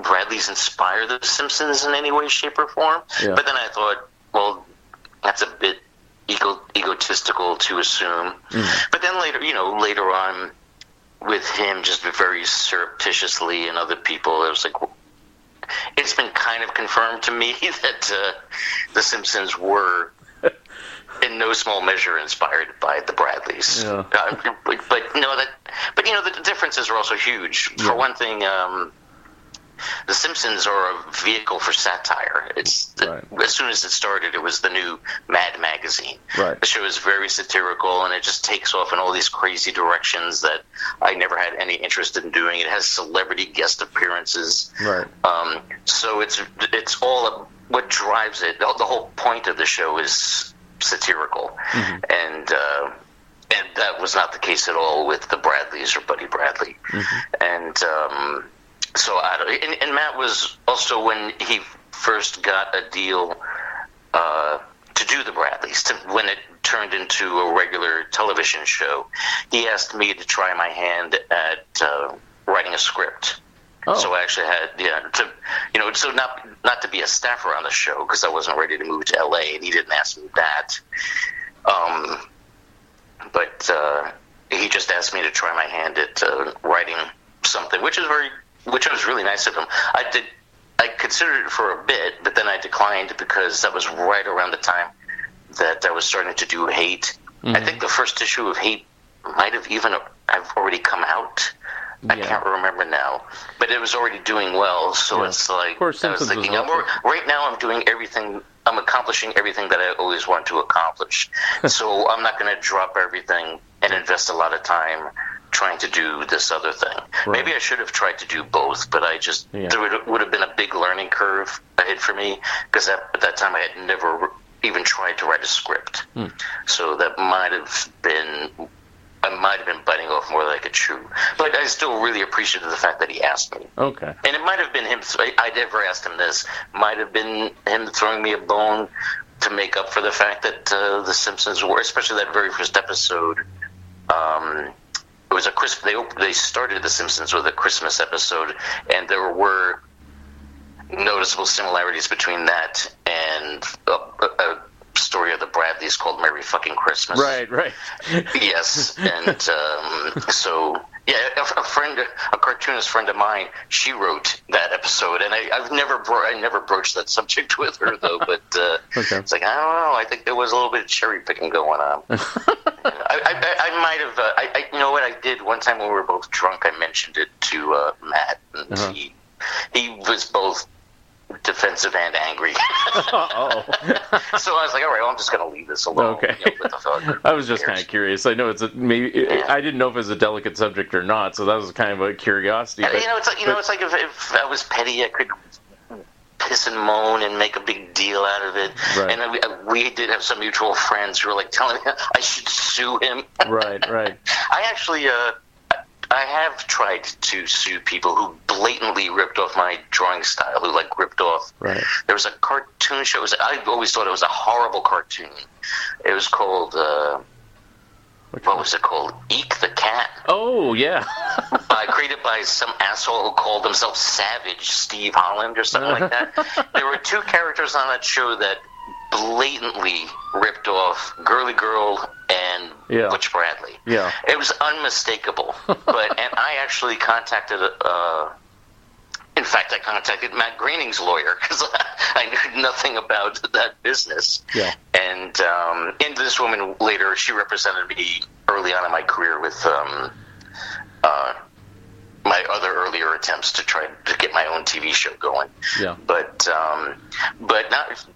Bradleys inspire the Simpsons in any way, shape, or form? Yeah. But then I thought, well, that's a bit egotistical to assume. Mm. But then later on, with him just very surreptitiously and other people, it was like, well, it's been kind of confirmed to me that the Simpsons were in no small measure inspired by the Bradleys. Yeah. But the differences are also huge. Yeah. For one thing, the Simpsons are a vehicle for satire. As soon as it started, it was the new Mad magazine. Right. The show is very satirical, and it just takes off in all these crazy directions that I never had any interest in doing. It has celebrity guest appearances. Right. So it's all what drives it. The whole point of the show is satirical, mm-hmm. and that was not the case at all with the Bradleys or Buddy Bradley, mm-hmm. and. And Matt was also, when he first got a deal to do the Bradleys, when it turned into a regular television show, he asked me to try my hand at writing a script. Oh. So I actually had, so not to be a staffer on the show, because I wasn't ready to move to L.A., and he didn't ask me that. But he just asked me to try my hand at writing something, which was really nice of him. I considered it for a bit, but then I declined because that was right around the time that I was starting to do Hate. Mm-hmm. I think the first issue of Hate might have I've already come out. I can't remember now, but it was already doing well. So it's like I was thinking, right now I'm accomplishing everything that I always want to accomplish. So I'm not going to drop everything and invest a lot of time trying to do this other thing. Right. Maybe I should have tried to do both, but I just there would have been a big learning curve ahead for me because at that time I had never even tried to write a script. So that might have been biting off more than I could chew. But I still really appreciated the fact that he asked me. Okay. And it might have been him. I never asked him this. Might have been him throwing me a bone to make up for the fact that The Simpsons were, especially that very first episode. It was a They started The Simpsons with a Christmas episode, and there were noticeable similarities between that and a story of the Bradleys called Merry Fucking Christmas. Right. Yes, and so a cartoonist friend of mine, she wrote that episode, and I never broached that subject with her though. But it's like I don't know. I think there was a little bit of cherry picking going on. I might have. You know what I did one time when we were both drunk? I mentioned it to Matt, and he was both defensive and angry. So I was like, all right, well, I'm just going to leave this alone. Okay. What the fuck? I was just kind of curious. I know it's I didn't know if it was a delicate subject or not, so that was kind of a curiosity. But, it's like if I was petty, I could piss and moan and make a big deal out of it. Right. And we did have some mutual friends who were like telling me I should sue him. Right. I actually I have tried to sue people who blatantly ripped off my drawing style, who ripped off. Right. There was a cartoon show. I always thought it was a horrible cartoon. It was called, what was it called? Eek the Cat. Oh, yeah. Created by some asshole who called himself Savage Steve Holland or something like that. There were two characters on that show that blatantly ripped off Girly Girl and Butch Bradley. Yeah, it was unmistakable. And I actually contacted. In fact, I contacted Matt Groening's lawyer because I knew nothing about that business. Yeah, and this woman later, she represented me early on in my career with my other earlier attempts to try to get my own TV show going. Yeah, but not.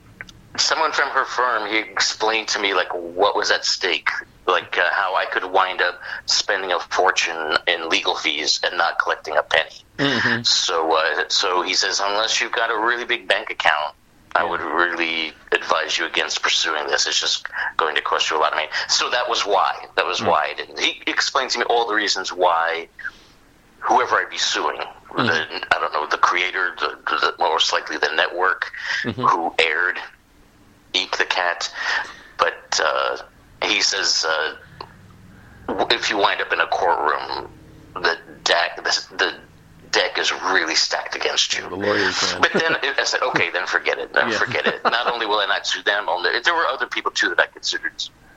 Someone from her firm, he explained to me what was at stake, how I could wind up spending a fortune in legal fees and not collecting a penny. Mm-hmm. So he says, unless you've got a really big bank account, I would really advise you against pursuing this. It's just going to cost you a lot of money. So that was why. Why I didn't. He explained to me all the reasons why whoever I'd be suing, I don't know, the creator, most likely the network who aired Eek the Cat, but he says if you wind up in a courtroom, the deck is really stacked against you. The lawyers, man. But then I said, okay, then forget it. Forget it. Not only will I not sue them, there were other people too that I considered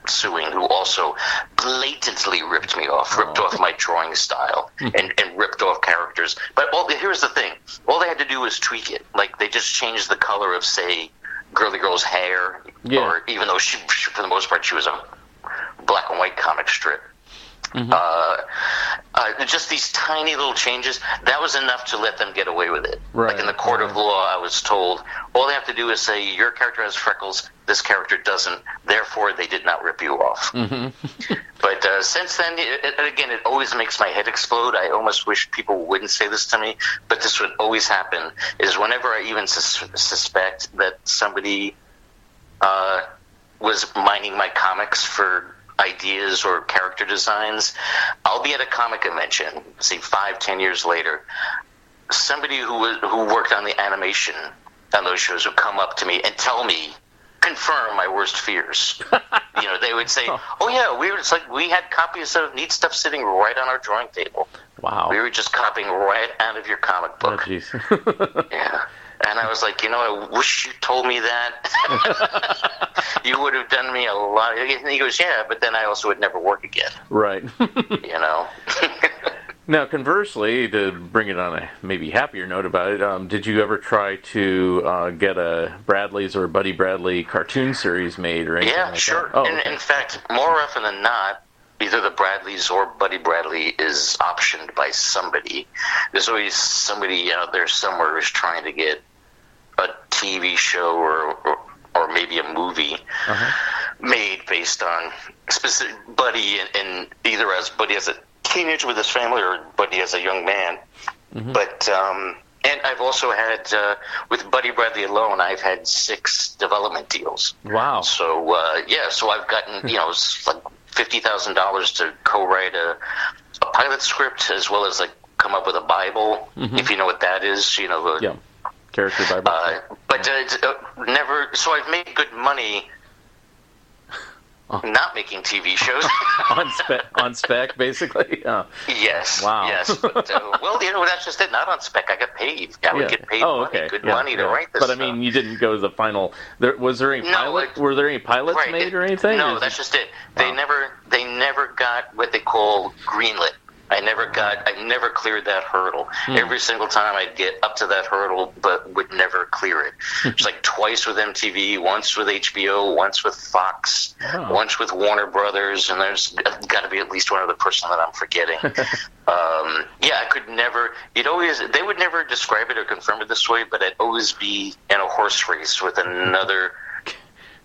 suing who also blatantly ripped me off, ripped off my drawing style, and ripped off characters. But here's the thing: all they had to do was tweak it. They just changed the color of, say, Girly Girl's hair, or even though she, for the most part, she was a black and white comic strip. Just these tiny little changes, that was enough to let them get away with it. Right. In the court of law, I was told, all they have to do is say, your character has freckles, this character doesn't, therefore they did not rip you off. But since then, again, it always makes my head explode. I almost wish people wouldn't say this to me, but this would always happen, is whenever I even suspect that somebody was mining my comics for ideas or character designs, I'll be at a comic convention, say 5-10 years later, somebody who worked on the animation on those shows would come up to me and confirm my worst fears. They would say, oh yeah, we had copies of Neat Stuff sitting right on our drawing table. Wow. We were just copying right out of your comic book. Oh, jeez. Yeah. And I was like, I wish you told me that. You would have done me a lot. And he goes, yeah, but then I also would never work again. Right. Now, conversely, to bring it on a maybe happier note about it, did you ever try to get a Bradley's or Buddy Bradley cartoon series made or anything Yeah, like sure. that? Oh, In fact, more often than not, either the Bradleys or Buddy Bradley is optioned by somebody. There's always somebody out there somewhere who's trying to get a TV show or maybe a movie made based on specific Buddy, and either as Buddy as a teenager with his family or Buddy as a young man. But and I've also had with Buddy Bradley alone, I've had 6 development deals. Wow. So so I've gotten it's like $50,000 to co-write a pilot script, as well as like come up with a Bible, if you know what that is. Character Bible. But never. So I've made good money. Not making TV shows. on spec, basically? Yes. Wow. Yes. But, that's just it. Not on spec. I got paid. I would get paid good money to write this But, I mean, you didn't go to the final... Was there any were there any pilots made or anything? No, that's just it. They never got what they call greenlit. I never cleared that hurdle. Every single time I'd get up to that hurdle, but would never clear it. It's like twice with MTV, once with HBO, once with Fox, once with Warner Brothers, and there's got to be at least one other person that I'm forgetting. I could never. They would never describe it or confirm it this way, but I'd always be in a horse race with another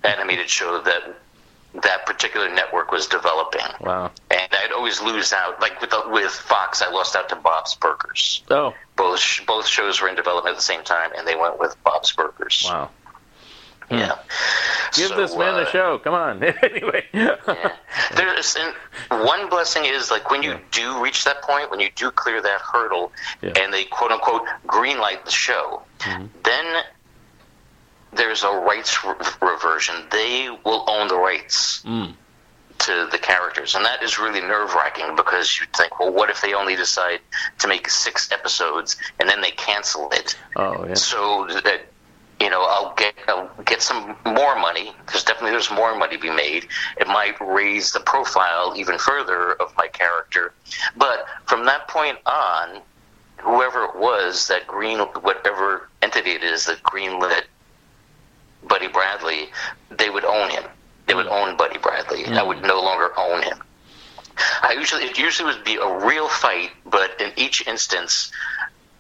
animated show that particular network was developing. Wow. And I'd always lose out. Like with Fox, I lost out to Bob's Burgers. Oh. Both shows were in development at the same time, and they went with Bob's Burgers. Wow. Yeah. Give this man a show. Come on. Anyway. And one blessing is, like, when you do reach that point, when you do clear that hurdle, and they quote-unquote greenlight the show, then there's a rights reversion. They will own the rights to the characters, and that is really nerve-wracking, because you think, well, what if they only decide to make 6 episodes and then they cancel it? Oh, yeah. So that I'll get some more money, because definitely there's more money to be made. It might raise the profile even further of my character, but from that point on, whoever it was that whatever entity it is that greenlit Buddy Bradley, they would own him. They would own Buddy Bradley. I would no longer own him. It usually would be a real fight, but in each instance,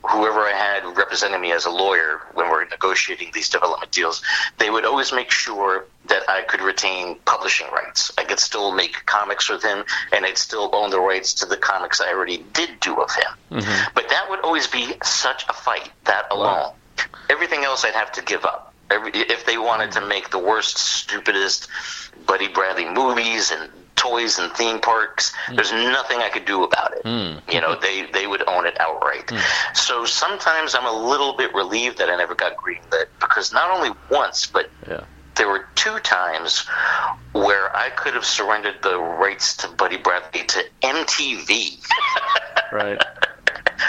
whoever I had representing me as a lawyer when we're negotiating these development deals, they would always make sure that I could retain publishing rights. I could still make comics with him, and I'd still own the rights to the comics I already did do of him. But that would always be such a fight, that alone. Wow. Everything else I'd have to give up. If they wanted to make the worst, stupidest Buddy Bradley movies and toys and theme parks, there's nothing I could do about it. They would own it outright. So sometimes I'm a little bit relieved that I never got greenlit, because not only once, but there were 2 times where I could have surrendered the rights to Buddy Bradley to MTV. Right.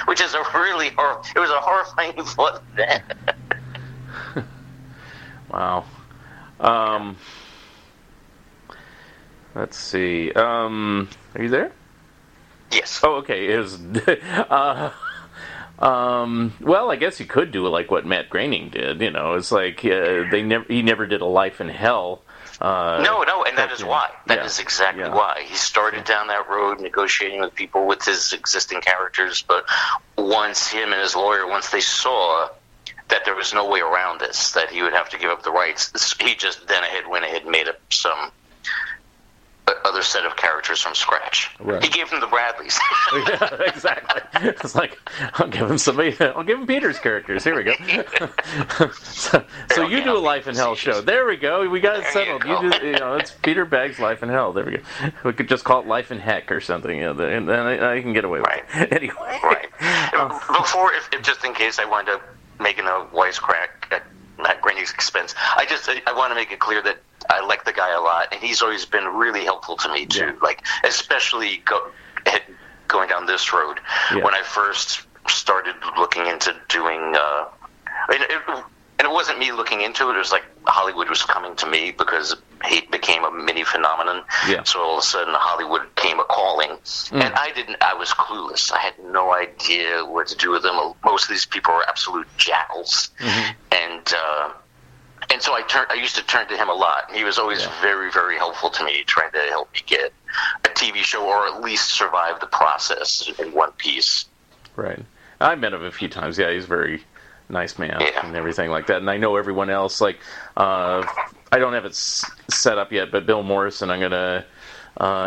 Which is it was a horrifying thought then. Wow. Let's see. Are you there? Yes. Oh, okay. It was, well, I guess you could do it like what Matt Groening did. It's like he never did a Life in Hell. No, and that is why. That is exactly why. He started down that road negotiating with people with his existing characters, but once him and his lawyer, once they saw that there was no way around this, that he would have to give up the rights, he just went ahead and made up some other set of characters from scratch. Right. He gave them the Bradleys. Yeah, exactly. It's like, I'll give him Peter's characters. Here we go. so you do a Life in Hell show. There we go. We got it settled. It's Peter Bagge's Life in Hell. There we go. We could just call it Life in Heck or something. And then I can get away with it. Anyway. Right. Before, if just in case I wind up making a wisecrack at Matt Groening's expense, I want to make it clear that I like the guy a lot, and he's always been really helpful to me too. Like, especially going down this road. When I first started looking into doing, And it wasn't me looking into it. It was like Hollywood was coming to me because he became a mini phenomenon. Yeah. So all of a sudden Hollywood came a calling. And I was clueless. I had no idea what to do with them. Most of these people were absolute jackals. And so I used to turn to him a lot. He was always very, very helpful to me, trying to help me get a TV show or at least survive the process in one piece. Right. I met him a few times. Yeah, he's a very nice man and everything like that. And I know everyone else. Like, I don't have it set up yet, but Bill Morrison, I'm going to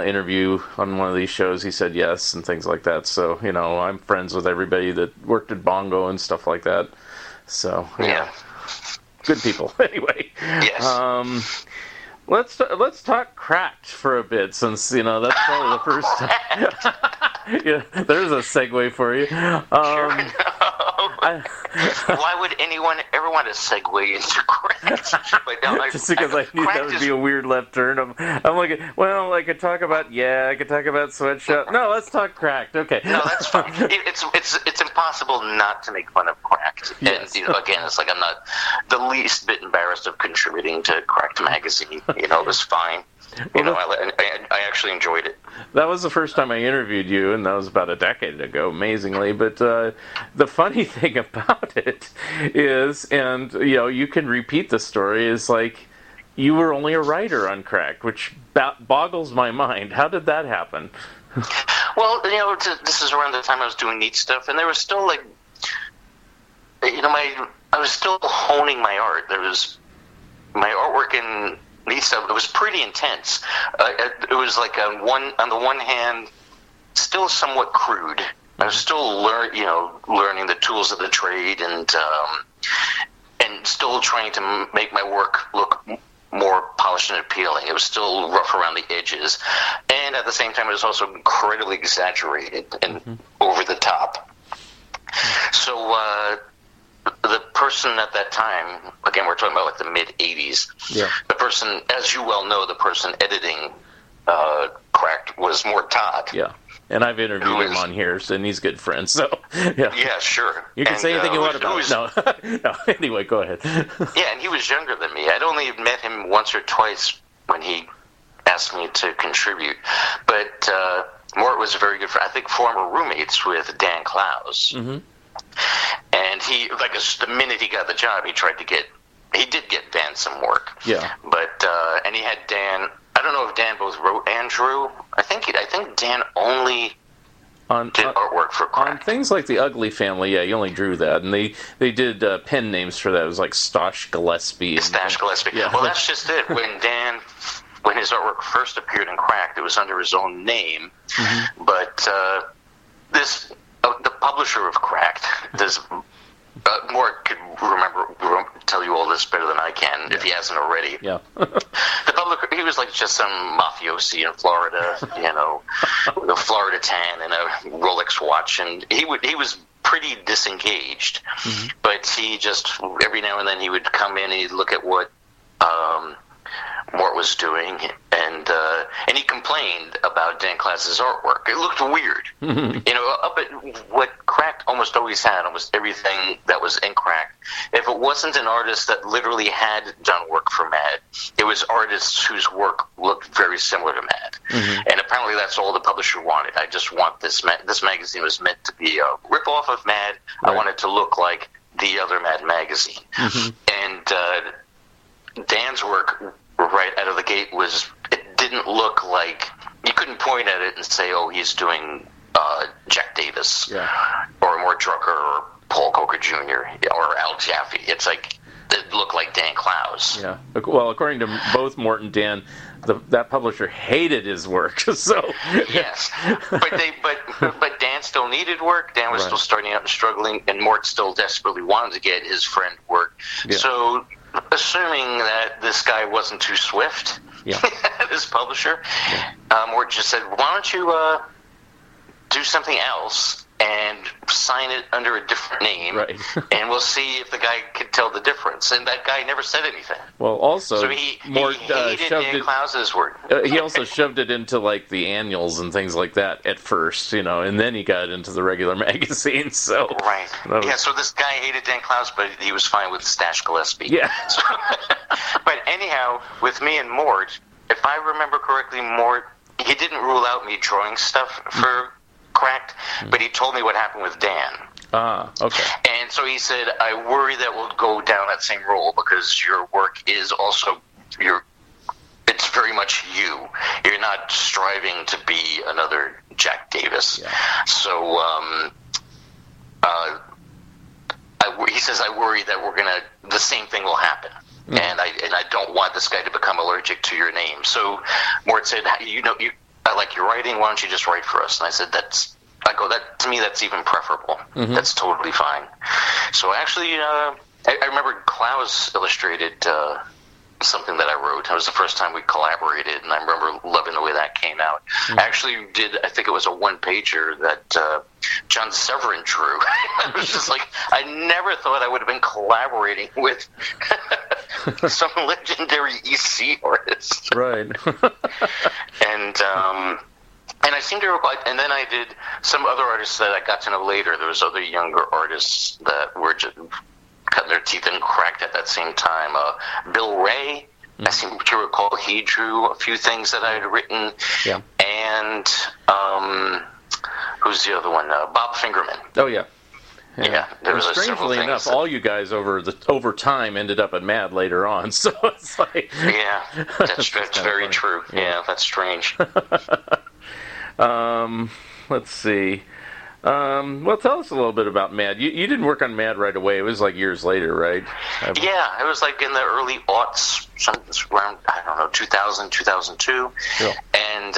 interview on one of these shows. He said yes and things like that. So, you know, I'm friends with everybody that worked at Bongo and stuff like that. So, yeah. Good people. Anyway. Yes. Let's talk Cracked for a bit, since, you know, that's probably the first time. Yeah, there's a segue for you. Why would anyone ever want to segue into Cracked? Just because I knew that would be a weird left turn. I'm like, well, I could talk about Sweatshop. No, let's talk Cracked. Okay. No, that's fine. It's impossible not to make fun of Cracked. Yes. And, you know, again, it's like I'm not the least bit embarrassed of contributing to Cracked magazine. You know, it was fine. You know, I actually enjoyed it. That was the first time I interviewed you, and that was about a decade ago, amazingly. But the funny thing about it is, and, you know, you can repeat the story, is like you were only a writer on Cracked, which boggles my mind. How did that happen? Well, you know, this is around the time I was doing Neat Stuff, and there was still, like, you know, I was still honing my art. There was my artwork in Neat Stuff. It was pretty intense. It was like on the one hand, still somewhat crude. I was still learning the tools of the trade and still trying to make my work look more polished and appealing. It was still rough around the edges, and at the same time, it was also incredibly exaggerated and over the top. So the person at that time, again, we're talking about like the mid-'80s, the person, as you well know, the person editing Cracked was Mort Todd. Yeah. And I've interviewed him on here, and he's good friends. So, yeah, sure. You can say anything you want about it. No, anyway, go ahead. Yeah, and he was younger than me. I'd only met him once or twice when he asked me to contribute. But Mort was a very good friend. I think former roommates with Dan Clowes. Mm-hmm. And he, like, the minute he got the job, he did get Dan some work. Yeah. But and he had Dan. I don't know if Dan both wrote and drew. I think Dan only did artwork for Cracked. On things like The Ugly Family, yeah, he only drew that, and they did pen names for that. It was like Stosh Gillespie. Stosh Gillespie. Yeah. Well, that's just it. When his artwork first appeared in Cracked, it was under his own name. Mm-hmm. But the publisher of Cracked, Mort could tell you all this better than I can if he hasn't already. Yeah. The publisher, he was like just some mafiosi in Florida, you know, with a Florida tan and a Rolex watch, and he was pretty disengaged. Mm-hmm. But he just every now and then he would come in and he'd look at what Mort was doing, and he complained about Dan Clowes' artwork. It looked weird. Mm-hmm. You know, up at what Cracked almost always had, almost everything that was in Cracked, if it wasn't an artist that literally had done work for Mad, it was artists whose work looked very similar to Mad. Mm-hmm. And apparently that's all the publisher wanted. I just want this magazine was meant to be a ripoff of Mad. Right. I want it to look like the other Mad magazine. Mm-hmm. And Dan's work right out of the gate it didn't look like, you couldn't point at it and say, oh, he's doing Jack Davis or Mort Drucker or Paul Coker Jr. or Al Jaffe. It's like, it looked like Dan Clowes. Yeah. Well, according to both Mort and Dan, that publisher hated his work. So yes, but Dan still needed work. Dan was still starting out and struggling, and Mort still desperately wanted to get his friend work. Yeah. So, assuming that this guy wasn't too swift, this publisher, Mort just said, why don't you do something else and sign it under a different name, Right. and we'll see if the guy can tell the difference. And that guy never said anything. Well, also, So he hated shoved Dan it. Klaus's work. He also shoved it into like the annuals and things like that at first, and then he got into the regular magazines. So Right. that was- Yeah, so this guy hated Dan Klaus, but he was fine with Stash Gillespie. Yeah. So, but anyhow, with me and Mort, if I remember correctly, Mort, he didn't rule out me drawing stuff for Cracked, but he told me what happened with Dan. Ah, okay. And so he said, I worry that we'll go down that same role because your work is also it's very much you. You're not striving to be another Jack Davis. Yeah. So he says, I worry that the same thing will happen. Mm. And I don't want this guy to become allergic to your name. So Mort said, I like your writing. Why don't you just write for us? And I said, to me, that's even preferable. Mm-hmm. That's totally fine. So actually, I remember Klaus illustrated something that I wrote. That was the first time we collaborated, and I remember loving the way that came out. Mm-hmm. I actually I think it was a one-pager that John Severin drew. I was just like, I never thought I would have been collaborating with some legendary EC artist. Right. And I seem to recall, and then I did some other artists that I got to know later. There was other younger artists that were just cutting their teeth and Cracked at that same time. Bill Ray, I seem to recall he drew a few things that I had written. Yeah. And who's the other one? Bob Fingerman. Oh, yeah. Yeah, there was several strangely things enough, that- all you guys over time ended up at Mad later on. So it's like, Yeah, that's kinda very funny. true. Yeah, that's strange. Let's see. Well, tell us a little bit about Mad. You didn't work on Mad right away. It was like years later, right? Yeah, it was like in the early aughts, around, 2000, 2002. Yeah. And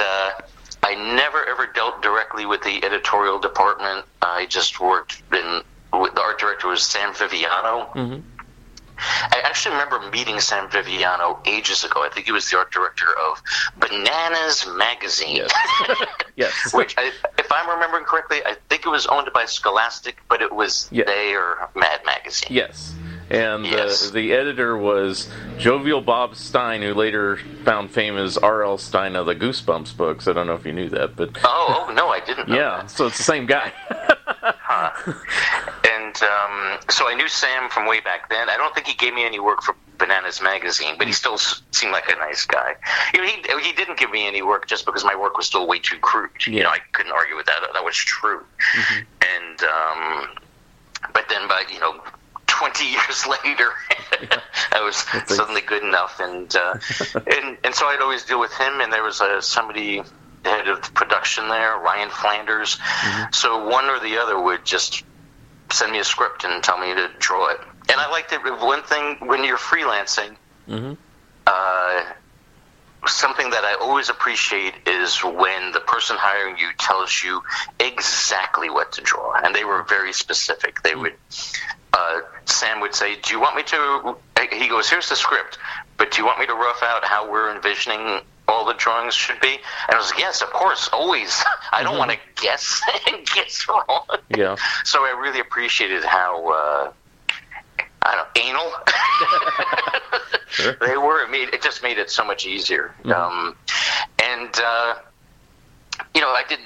I never ever dealt directly with the editorial department. I just worked the art director was Sam Viviano. Mm-hmm. I actually remember meeting Sam Viviano ages ago. I think he was the art director of Bananas Magazine. Yes. Yes. Which, if I'm remembering correctly, I think it was owned by Scholastic, but it was they or Mad Magazine. Yes. And Yes. the editor was Jovial Bob Stein, who later found fame as R.L. Stein of the Goosebumps books. I don't know if you knew that, but Oh no, I didn't know yeah, that. so it's the same guy. And so I knew Sam from way back then. I don't think he gave me any work for Bananas Magazine, but he still seemed like a nice guy. He didn't give me any work just because my work was still way too crude. Yeah. I couldn't argue with that. That was true. Mm-hmm. And but then, 20 years later, I was suddenly good enough, and so I'd always deal with him. And there was somebody head of production there, Ryan Flanders. Mm-hmm. So one or the other would just send me a script and tell me to draw it. And I liked it. One thing when you're freelancing, Mm-hmm. something that I always appreciate is when the person hiring you tells you exactly what to draw, and they were very specific. They would. Sam would say, "Do you want me to?" He goes, "Here's the script, but do you want me to rough out how we're envisioning all the drawings should be?" And I was like, "Yes, of course, always. I don't want to guess and guess wrong." Yeah. So I really appreciated how anal Sure. they were. It just made it so much easier. Mm-hmm. I did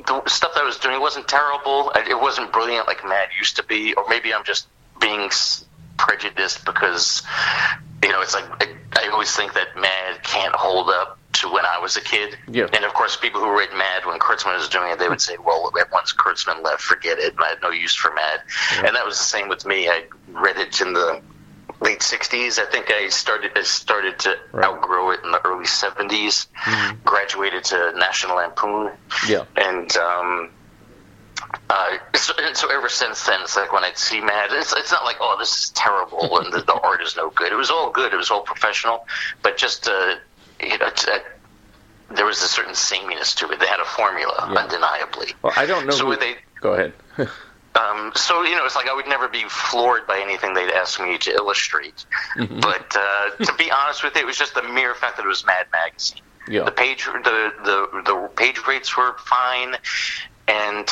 the stuff that I was doing wasn't terrible. It wasn't brilliant like Mad used to be, or maybe I'm just being prejudiced because it's like I always think that Mad can't hold up to when I was a kid. Yeah. And of course, people who read Mad when Kurtzman was doing it, they would say, "Well, once Kurtzman left, forget it. I had no use for Mad." Yeah. And that was the same with me. I read it in the late 60s. I think I started to outgrow it in the early 70s. Mm-hmm. Graduated to National Lampoon. Yeah. And so ever since then, it's like when I see Mad, it's not like, oh, this is terrible and the art is no good. It was all good. It was all professional. But just, there was a certain sameness to it. They had a formula, undeniably. Well, I don't know. So Go ahead. It's like I would never be floored by anything they'd ask me to illustrate. Mm-hmm. But to be honest with you, it was just the mere fact that it was Mad Magazine. Yeah. The page rates were fine, and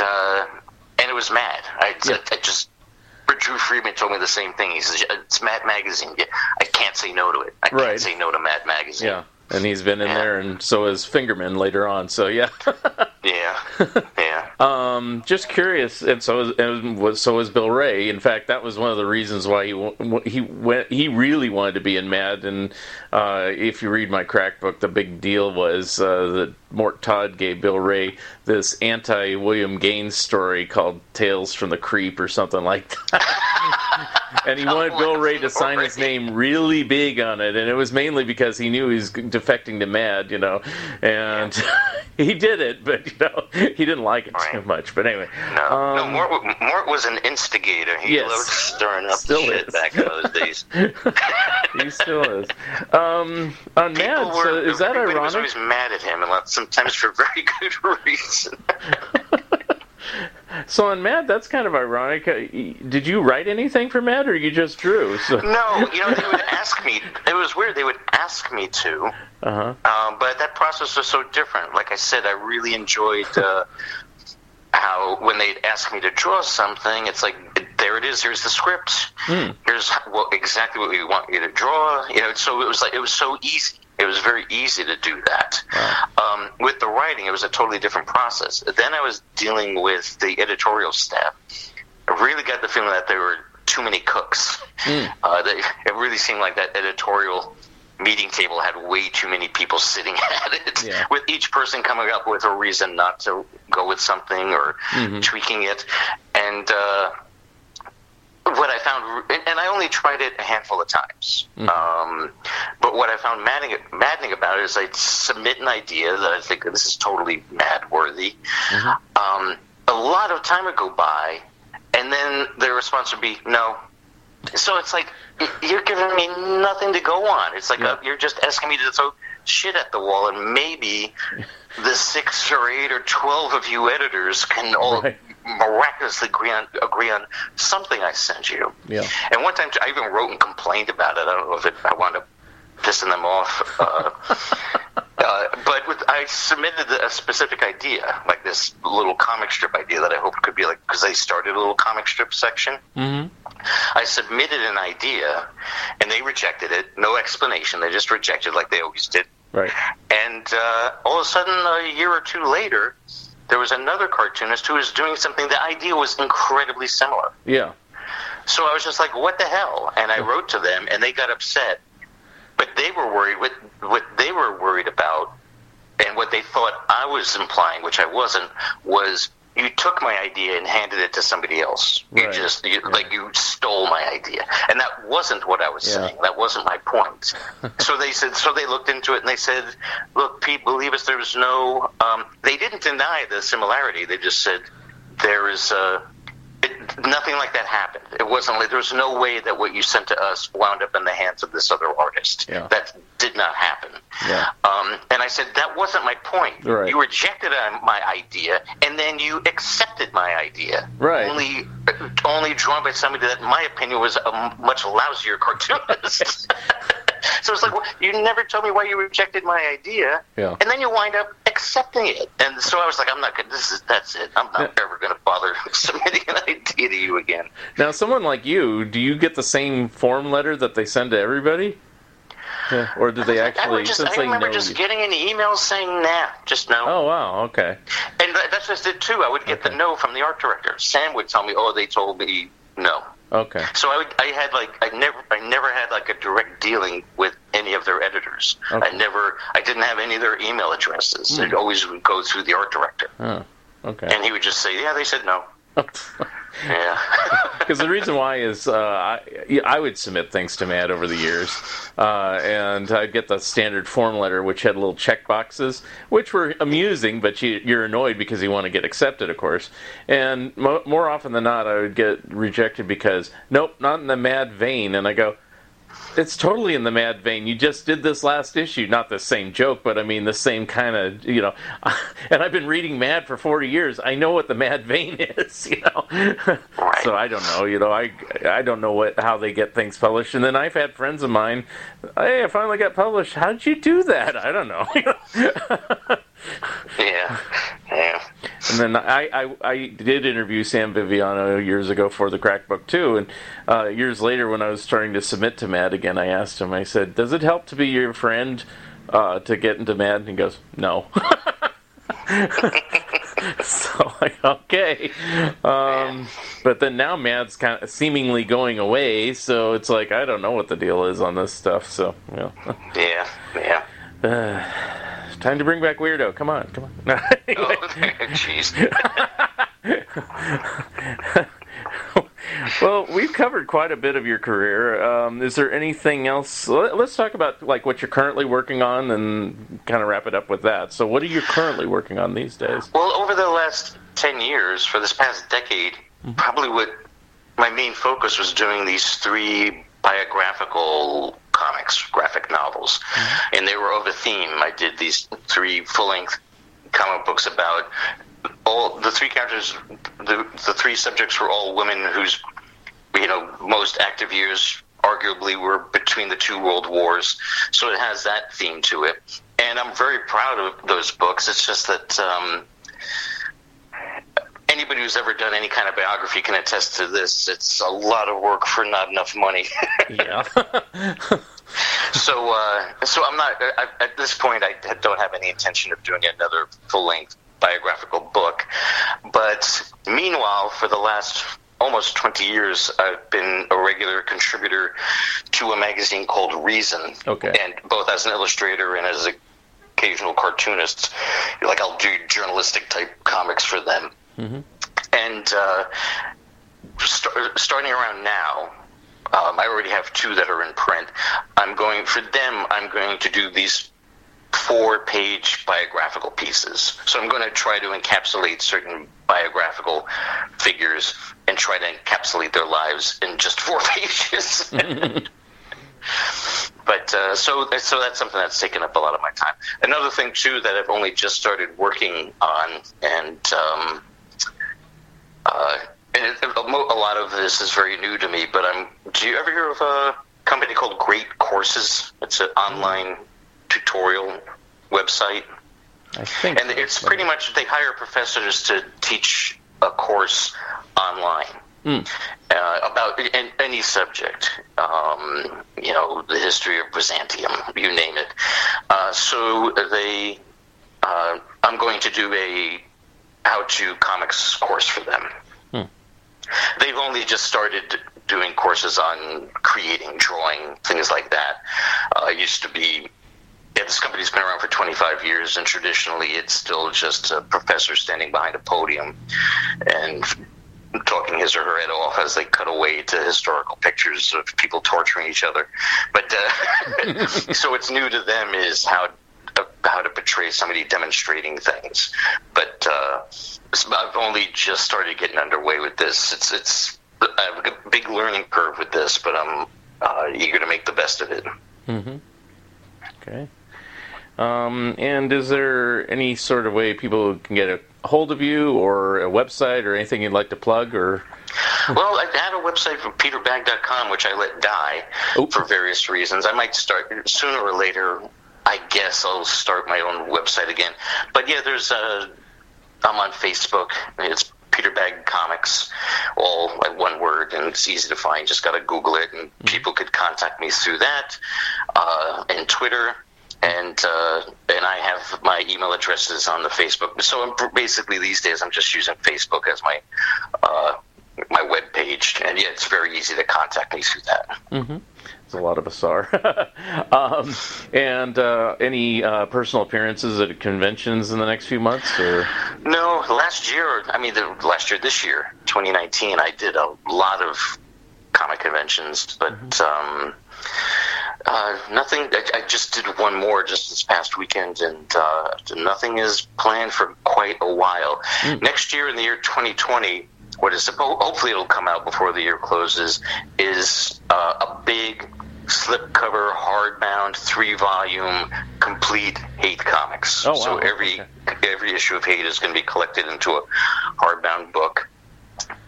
it it was Mad. I just. Drew Friedman told me the same thing. He says, it's Mad Magazine. I can't say no to it. I can't say no to Mad Magazine. Yeah, and he's been in there, and so is Fingerman later on, so yeah. Just curious, and so is Bill Ray. In fact, that was one of the reasons why he really wanted to be in Mad, and if you read my crack book, the big deal was that Mort Todd gave Bill Ray this anti-William Gaines story called Tales from the Creep or something like that. And he wanted Bill Ray to sign his name really big on it, and it was mainly because he knew he was defecting to Mad, and he did it, but, he didn't like it too much. But anyway. No, Mort was an instigator. He loved stirring up shit back in those days. He still is. On Mad, so is that ironic? Everybody was always mad at him, and sometimes for very good reason. So on Mad, that's kind of ironic. Did you write anything for Mad, or you just drew? So. No, they would ask me. It was weird. They would ask me to. But that process was so different. Like I said, I really enjoyed how when they'd ask me to draw something, it's like, there it is. Here's the script. Here's exactly what we want you to draw. So it was so easy. It was very easy to do that. Wow. With the writing, it was a totally different process. Then I was dealing with the editorial staff. I really got the feeling that there were too many cooks. It really seemed like that editorial meeting table had way too many people sitting at it, with each person coming up with a reason not to go with something or tweaking it. And what I found, and I only tried it a handful of times, but what I found maddening about it is I'd submit an idea that I think this is totally mad-worthy. A lot of time would go by, and then their response would be, no. So it's like, you're giving me nothing to go on. It's like you're just asking me to throw shit at the wall, and maybe the 6 or 8 or 12 of you editors can all miraculously agree on something I sent you. Yeah. And one time I even wrote and complained about it. I don't know if I wound up pissing them off. But I submitted a specific idea, like this little comic strip idea that I hoped could be like, because they started a little comic strip section. I submitted an idea, and they rejected it. No explanation. They just rejected like they always did. Right. And all of a sudden, a year or two later, there was another cartoonist who was doing something. The idea was incredibly similar. Yeah. So I was just like, what the hell? And I wrote to them, and they got upset. But they were worried. What they were worried about, and what they thought I was implying, which I wasn't, was you took my idea and handed it to somebody else. Right. You stole my idea, and that wasn't what I was saying. That wasn't my point. So they looked into it and they said, "Look, Pete, believe us, there was no." They didn't deny the similarity. They just said there is nothing like that happened. It wasn't like there was no way that what you sent to us wound up in the hands of this other artist. Yeah. That did not happen. Yeah. And I said, that wasn't my point. Right. You rejected my idea, and then you accepted my idea. Right. Only drawn by somebody that, in my opinion, was a much lousier cartoonist. So it's like, well, you never told me why you rejected my idea, and then you wind up accepting it. And so I was like, I'm not going. That's it. I'm not ever going to bother submitting an idea to you again. Now, someone like you, do you get the same form letter that they send to everybody? Or do they actually? I remember just getting an email saying, "Nah, just no." Oh wow, okay. And that's just it too. I would get the no from the art director. Sam would tell me, "Oh, they told me no." Okay. So I never had like a direct dealing with any of their editors. Okay. I didn't have any of their email addresses. It always would go through the art director. Oh, okay. And he would just say, "Yeah, they said no." Yeah. Because the reason why is I would submit things to Matt over the years, and I'd get the standard form letter, which had little check boxes, which were amusing, but you're annoyed because you want to get accepted, of course. And more often than not, I would get rejected because, nope, not in the Mad vein. And I go, it's totally in the Mad vein. You just did this last issue. Not the same joke, but I mean the same kind of, and I've been reading Mad for 40 years. I know what the Mad vein is, So I don't know, I don't know how they get things published. And then I've had friends of mine, hey, I finally got published. How'd you do that? I don't know. Yeah. And then I did interview Sam Viviano years ago for the Crack Book too, and years later when I was starting to submit to Mad again, I asked him, I said, does it help to be your friend to get into Mad? And he goes, no. So, like, okay. But then now Mad's kind of seemingly going away, so it's like, I don't know what the deal is on this stuff, so, you know. Yeah. Time to bring back Weirdo. Come on. Oh, jeez. Well, we've covered quite a bit of your career. Is there anything else? Let's talk about like what you're currently working on and kind of wrap it up with that. So what are you currently working on these days? Well, over the last 10 years, for this past decade, probably what my main focus was doing these 3 biographical comics, graphic novels, and they were of a theme. I did these 3 full-length comic books about all the 3 characters. The 3 subjects were all women whose, most active years arguably were between the 2 world wars. So it has that theme to it, and I'm very proud of those books. It's just that anybody who's ever done any kind of biography can attest to this. It's a lot of work for not enough money. Yeah. So I'm not at this point. I don't have any intention of doing another full-length biographical book. But meanwhile, for the last almost 20 years, I've been a regular contributor to a magazine called Reason. Okay. And both as an illustrator and as an occasional cartoonist, like I'll do journalistic type comics for them. Mm-hmm. And starting around now, I already have 2 that are in print. I'm going to do these 4-page biographical pieces. So I'm going to try to encapsulate certain biographical figures and try to encapsulate their lives in just 4 pages. But so that's something that's taken up a lot of my time. Another thing too that I've only just started working on, and a lot of this is very new to me, but do you ever hear of a company called Great Courses? It's an online tutorial website. I think. And it's pretty much, they hire professors to teach a course online about any subject, the history of Byzantium, you name it. So I'm going to do a how-to comics course for them. They've only just started doing courses on creating, drawing, things like that. This company's been around for 25 years, and traditionally it's still just a professor standing behind a podium and talking his or her head off as they cut away to historical pictures of people torturing each other. But so what's new to them is how to portray somebody demonstrating things. But I've only just started getting underway with this. I have a big learning curve with this, but I'm eager to make the best of it. Mm-hmm. Okay. And is there any sort of way people can get a hold of you, or a website, or anything you'd like to plug? Or well, I had a website for peterbagge.com, which I let die for various reasons. I might start sooner or later. I guess I'll start my own website again. But yeah, I'm on Facebook. It's Peter Bagge Comics, all like one word, and it's easy to find. Just got to Google it, and people could contact me through that, and Twitter, and I have my email addresses on the Facebook. So basically these days I'm just using Facebook as my web page, and yeah, it's very easy to contact me through that. Mm-hmm. A lot of us are. And any personal appearances at conventions in the next few months? Or no, this year, 2019, I did a lot of comic conventions, but nothing. I just did one more just this past weekend, and nothing is planned for quite a while. Next year, in the year 2020, hopefully it'll come out before the year closes, is a big slipcover, hardbound, 3-volume, complete Hate comics. Oh, wow. So every issue of Hate is going to be collected into a hardbound book.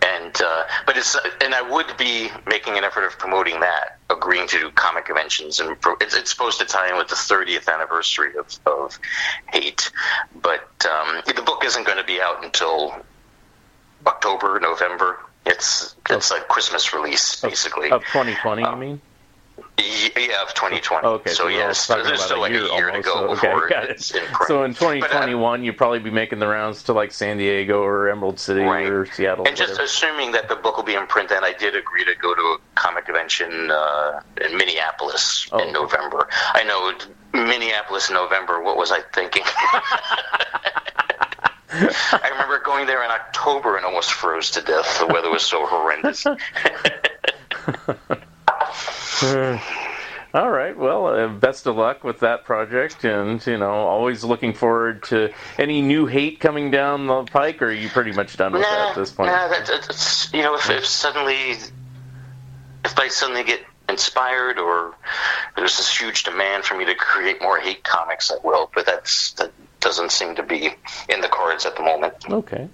And I would be making an effort of promoting that agreeing to do comic conventions, and it's supposed to tie in with the 30th anniversary of Hate, but the book isn't going to be out until October, November. It's like Christmas release, basically. Of 2020, you mean? Yeah, of 2020. Okay, so yes, there's still like a year to go before it's in print. So in 2021, you'll probably be making the rounds to like San Diego or Emerald City or Seattle. And just assuming that the book will be in print, then I did agree to go to a comic convention in Minneapolis in November. I know, Minneapolis in November, what was I thinking? I remember going there in October and almost froze to death. The weather was so horrendous. All right. Well, best of luck with that project, and always looking forward to any new Hate coming down the pike. Or are you pretty much done with that at this point? If I suddenly get inspired, or there's this huge demand for me to create more Hate comics, I will. But that doesn't seem to be in the cards at the moment. Okay.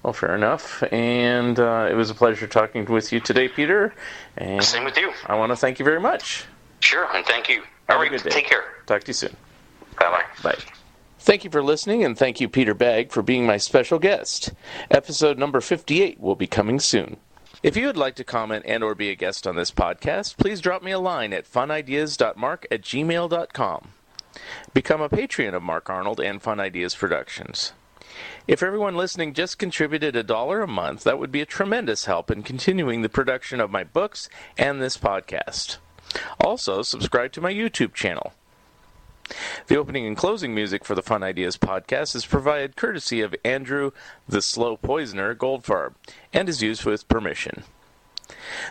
Well, fair enough. And it was a pleasure talking with you today, Peter. And same with you. I want to thank you very much. Sure, and thank you. Have All a right, good day. take care. Talk to you soon. Bye-bye. Bye. Thank you for listening, and thank you, Peter Bagge, for being my special guest. Episode number 58 will be coming soon. If you would like to comment and or be a guest on this podcast, please drop me a line at funideas.mark@gmail.com. Become a Patreon of Mark Arnold and Fun Ideas Productions. If everyone listening just contributed $1 a month, that would be a tremendous help in continuing the production of my books and this podcast. Also, subscribe to my YouTube channel. The opening and closing music for the Fun Ideas podcast is provided courtesy of Andrew the Slow Poisoner Goldfarb and is used with permission.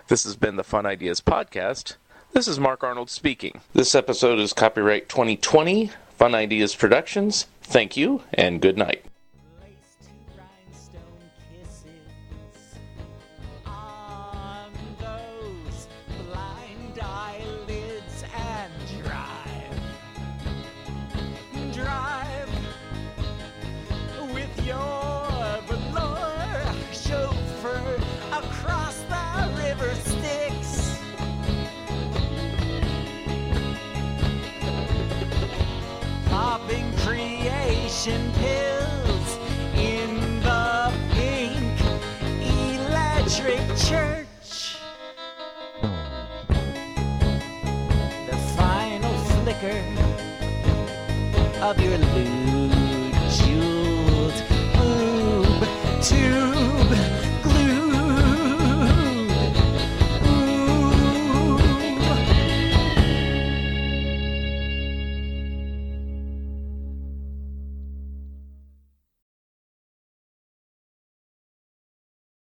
This has been the Fun Ideas podcast. This is Mark Arnold speaking. This episode is copyright 2020, Fun Ideas Productions. Thank you, and good night. Popping creation pills in the pink electric church. The final flicker of your illusion.